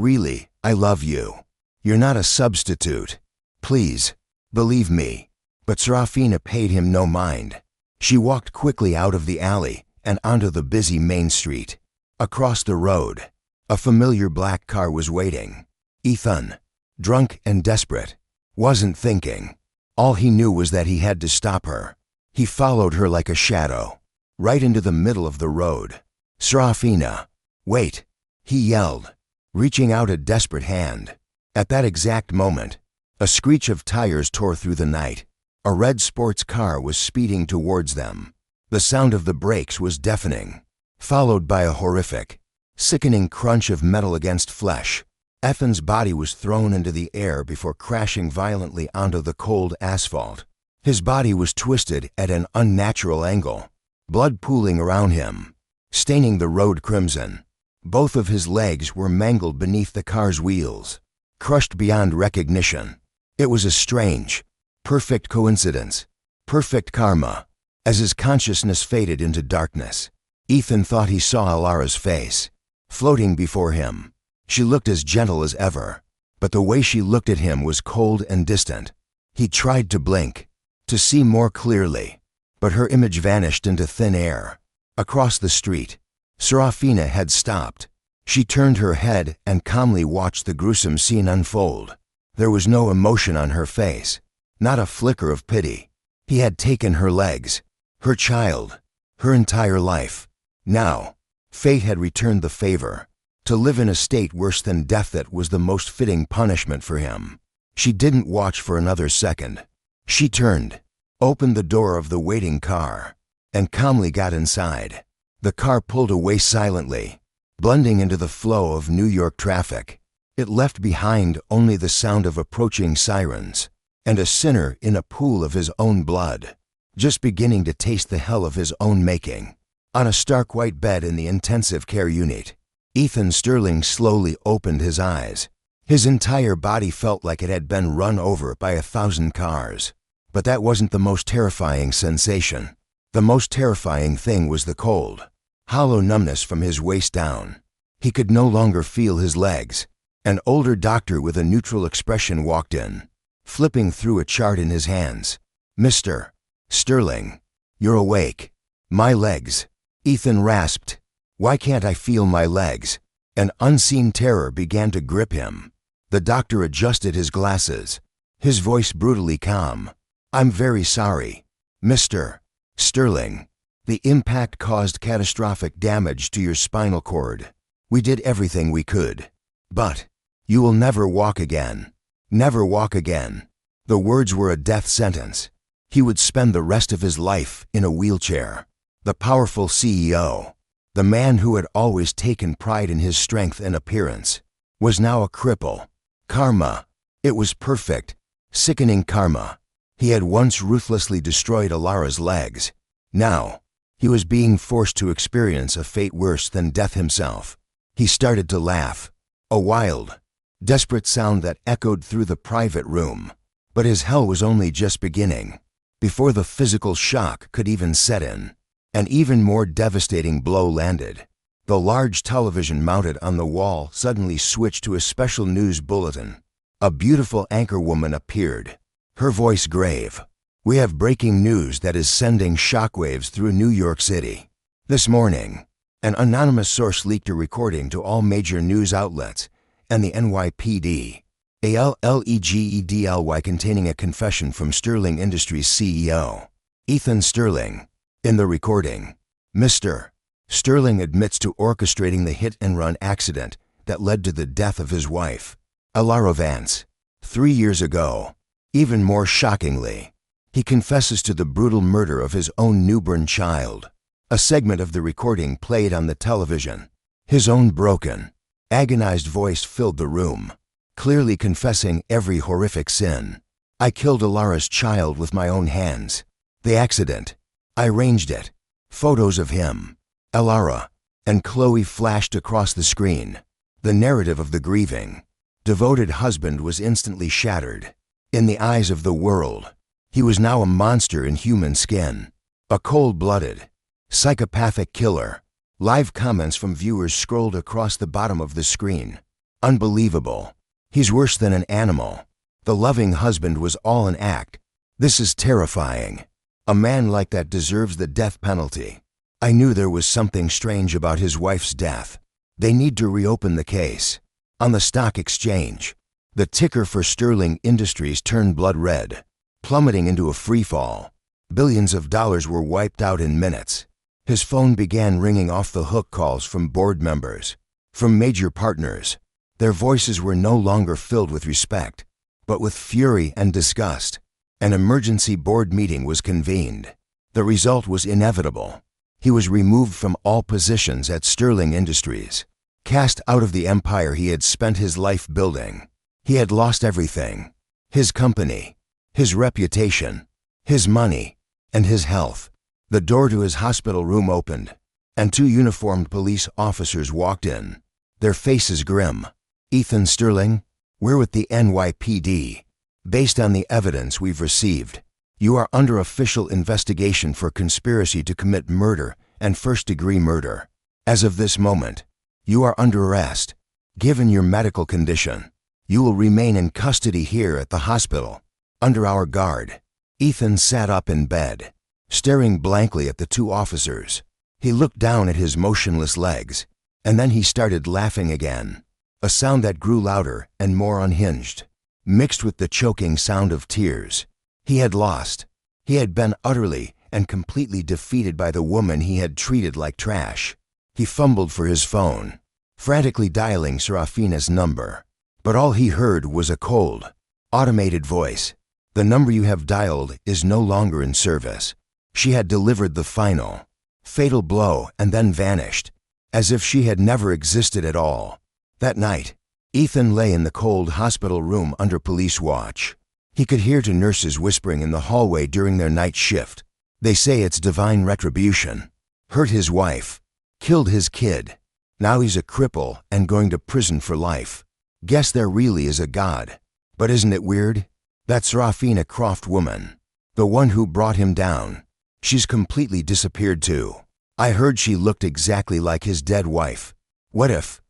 love you. You're not a substitute. Please, believe me." But Serafina paid him no mind. She walked quickly out of the alley and onto the busy main street. Across the road, a familiar black car was waiting. Ethan, drunk and desperate, wasn't thinking. All he knew was that he had to stop her. He followed her like a shadow, right into the middle of the road. "Serafina, wait," he yelled, reaching out a desperate hand. At that exact moment, a screech of tires tore through the night. A red sports car was speeding towards them. The sound of the brakes was deafening, followed by a horrific, sickening crunch of metal against flesh. Ethan's body was thrown into the air before crashing violently onto the cold asphalt. His body was twisted at an unnatural angle, blood pooling around him, staining the road crimson. Both of his legs were mangled beneath the car's wheels, crushed beyond recognition. It was a strange, perfect coincidence, perfect karma. As his consciousness faded into darkness, Ethan thought he saw Alara's face, floating before him. She looked as gentle as ever, but the way she looked at him was cold and distant. He tried to blink, to see more clearly, but her image vanished into thin air. Across the street, Serafina had stopped. She turned her head and calmly watched the gruesome scene unfold. There was no emotion on her face, not a flicker of pity. He had taken her legs, her child, her entire life. Now, fate had returned the favor. To live in a state worse than death, that was the most fitting punishment for him. She didn't watch for another second. She turned, opened the door of the waiting car, and calmly got inside. The car pulled away silently, blending into the flow of New York traffic. It left behind only the sound of approaching sirens, and a sinner in a pool of his own blood, just beginning to taste the hell of his own making. On a stark white bed in the intensive care unit, Ethan Sterling slowly opened his eyes. His entire body felt like it had been run over by 1,000 cars. But that wasn't the most terrifying sensation. The most terrifying thing was the cold, hollow numbness from his waist down. He could no longer feel his legs. An older doctor with a neutral expression walked in, flipping through a chart in his hands. "Mr. Sterling, you're awake." "My legs," Ethan rasped. "Why can't I feel my legs?" An unseen terror began to grip him. The doctor adjusted his glasses, his voice brutally calm. "I'm very sorry, Mr. Sterling. The impact caused catastrophic damage to your spinal cord. We did everything we could. But you will never walk again. Never walk again." The words were a death sentence. He would spend the rest of his life in a wheelchair. The powerful CEO, the man who had always taken pride in his strength and appearance, was now a cripple. Karma. It was perfect, sickening karma. He had once ruthlessly destroyed Alara's legs. Now, he was being forced to experience a fate worse than death himself. He started to laugh, a wild, desperate sound that echoed through the private room. But his hell was only just beginning. Before the physical shock could even set in, an even more devastating blow landed. The large television mounted on the wall suddenly switched to a special news bulletin. A beautiful anchorwoman appeared, her voice grave. "We have breaking news that is sending shockwaves through New York City. This morning, an anonymous source leaked a recording to all major news outlets and the NYPD. ALLEGEDLY containing a confession from Sterling Industries CEO, Ethan Sterling. In the recording, Mr. Sterling admits to orchestrating the hit-and-run accident that led to the death of his wife, Alara Vance. 3 years ago. Even more shockingly, he confesses to the brutal murder of his own newborn child. A segment of the recording played on the television. His own broken, agonized voice filled the room, clearly confessing every horrific sin. I killed Alara's child with my own hands. The accident. I arranged it. Photos of him, Alara, and Chloe flashed across the screen. The narrative of the grieving, devoted husband was instantly shattered. In the eyes of the world, he was now a monster in human skin. A cold-blooded, psychopathic killer. Live comments from viewers scrolled across the bottom of the screen. Unbelievable. He's worse than an animal. The loving husband was all an act. This is terrifying. A man like that deserves the death penalty. I knew there was something strange about his wife's death. They need to reopen the case. On the stock exchange, the ticker for Sterling Industries turned blood red, plummeting into a freefall. Billions of dollars were wiped out in minutes. His phone began ringing off the hook calls from board members, from major partners. Their voices were no longer filled with respect, but with fury and disgust. An emergency board meeting was convened. The result was inevitable. He was removed from all positions at Sterling Industries, cast out of the empire he had spent his life building. He had lost everything: his company, his reputation, his money, and his health. The door to his hospital room opened, and 2 uniformed police officers walked in, their faces grim. Ethan Sterling, we're with the NYPD. Based on the evidence we've received, you are under official investigation for conspiracy to commit murder and first-degree murder. As of this moment, you are under arrest. Given your medical condition, you will remain in custody here at the hospital, under our guard. Ethan sat up in bed, staring blankly at the 2 officers. He looked down at his motionless legs, and then he started laughing again, a sound that grew louder and more unhinged, mixed with the choking sound of tears. He had lost. He had been utterly and completely defeated by the woman he had treated like trash. He fumbled for his phone, frantically dialing Serafina's number. But all he heard was a cold, automated voice. The number you have dialed is no longer in service. She had delivered the final, fatal blow and then vanished, as if she had never existed at all. That night, Ethan lay in the cold hospital room under police watch. He could hear 2 nurses whispering in the hallway during their night shift. They say it's divine retribution. Hurt his wife, killed his kid. Now he's a cripple and going to prison for life. Guess there really is a God. But isn't it weird? That Serafina Croft woman, the one who brought him down, she's completely disappeared too. I heard she looked exactly like his dead wife. What if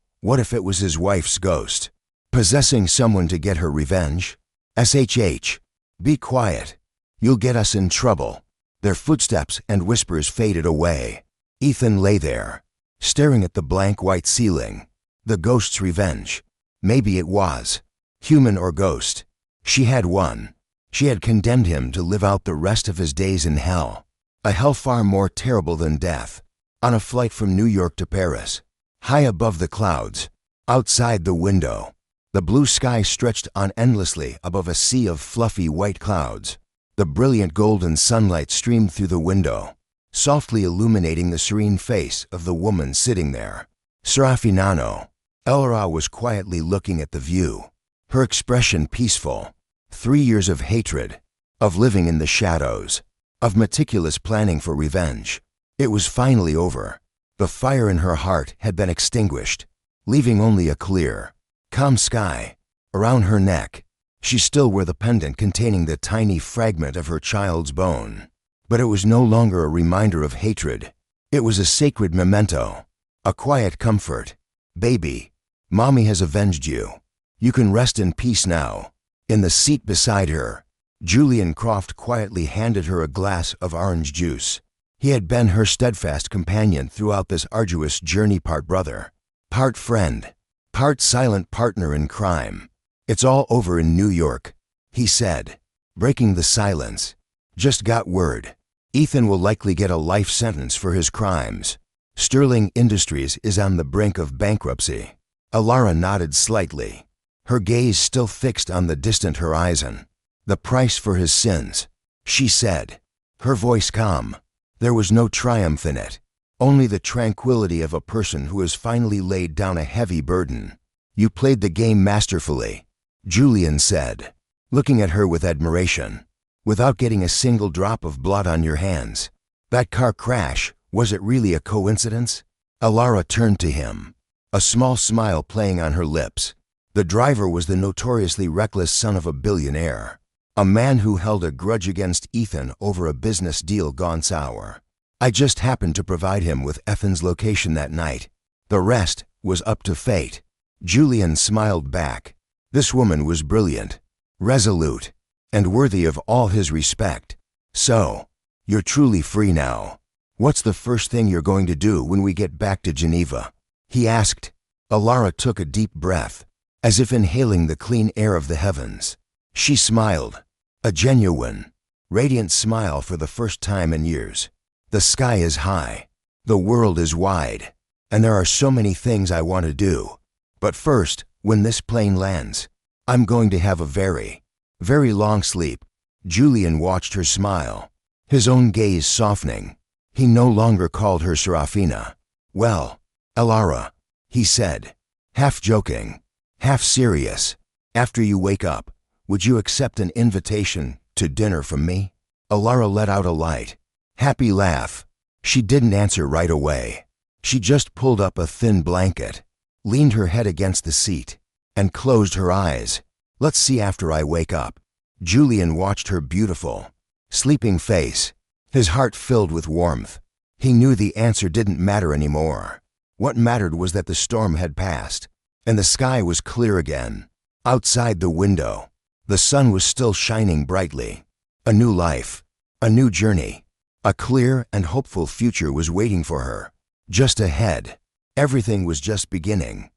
it was his wife's ghost, possessing someone to get her revenge? SHH, be quiet. You'll get us in trouble. Their footsteps and whispers faded away. Ethan lay there, staring at the blank white ceiling. The ghost's revenge. Maybe it was. Human or ghost. She had won. She had condemned him to live out the rest of his days in hell. A hell far more terrible than death. On a flight from New York to Paris, high above the clouds, outside the window, the blue sky stretched on endlessly above a sea of fluffy white clouds. The brilliant golden sunlight streamed through the window, softly illuminating the serene face of the woman sitting there. Serafinano. Elra was quietly looking at the view, her expression peaceful. 3 years of hatred, of living in the shadows, of meticulous planning for revenge. It was finally over. The fire in her heart had been extinguished, leaving only a clear, calm sky. Around her neck, she still wore the pendant containing the tiny fragment of her child's bone. But it was no longer a reminder of hatred. It was a sacred memento, a quiet comfort. Baby, Mommy has avenged you. You can rest in peace now. In the seat beside her, Julian Croft quietly handed her a glass of orange juice. He had been her steadfast companion throughout this arduous journey, part brother, part friend, part silent partner in crime. It's all over in New York, he said, breaking the silence. Just got word. Ethan will likely get a life sentence for his crimes. Sterling Industries is on the brink of bankruptcy. Alara nodded slightly, her gaze still fixed on the distant horizon. The price for his sins, she said, her voice calm. There was no triumph in it, only the tranquility of a person who has finally laid down a heavy burden. You played the game masterfully, Julian said, looking at her with admiration. Without getting a single drop of blood on your hands. That car crash, was it really a coincidence? Alara turned to him, a small smile playing on her lips. The driver was the notoriously reckless son of a billionaire, a man who held a grudge against Ethan over a business deal gone sour. I just happened to provide him with Ethan's location that night. The rest was up to fate. Julian smiled back. This woman was brilliant, resolute, and worthy of all his respect. So, you're truly free now. What's the first thing you're going to do when we get back to Geneva? He asked. Alara took a deep breath, as if inhaling the clean air of the heavens. She smiled, a genuine, radiant smile for the first time in years. The sky is high, the world is wide, and there are so many things I want to do. But first, when this plane lands, I'm going to have a very long sleep. Julian watched her smile, his own gaze softening. He no longer called her Serafina. Well, Alara, he said, half joking, half serious, after you wake up, would you accept an invitation to dinner from me? Alara let out a light, happy laugh. She didn't answer right away. She just pulled up a thin blanket, leaned her head against the seat, and closed her eyes. Let's see after I wake up. Julian watched her beautiful, sleeping face, his heart filled with warmth. He knew the answer didn't matter anymore. What mattered was that the storm had passed, and the sky was clear again. Outside the window, the sun was still shining brightly. A new life, a new journey, a clear and hopeful future was waiting for her. Just ahead, everything was just beginning.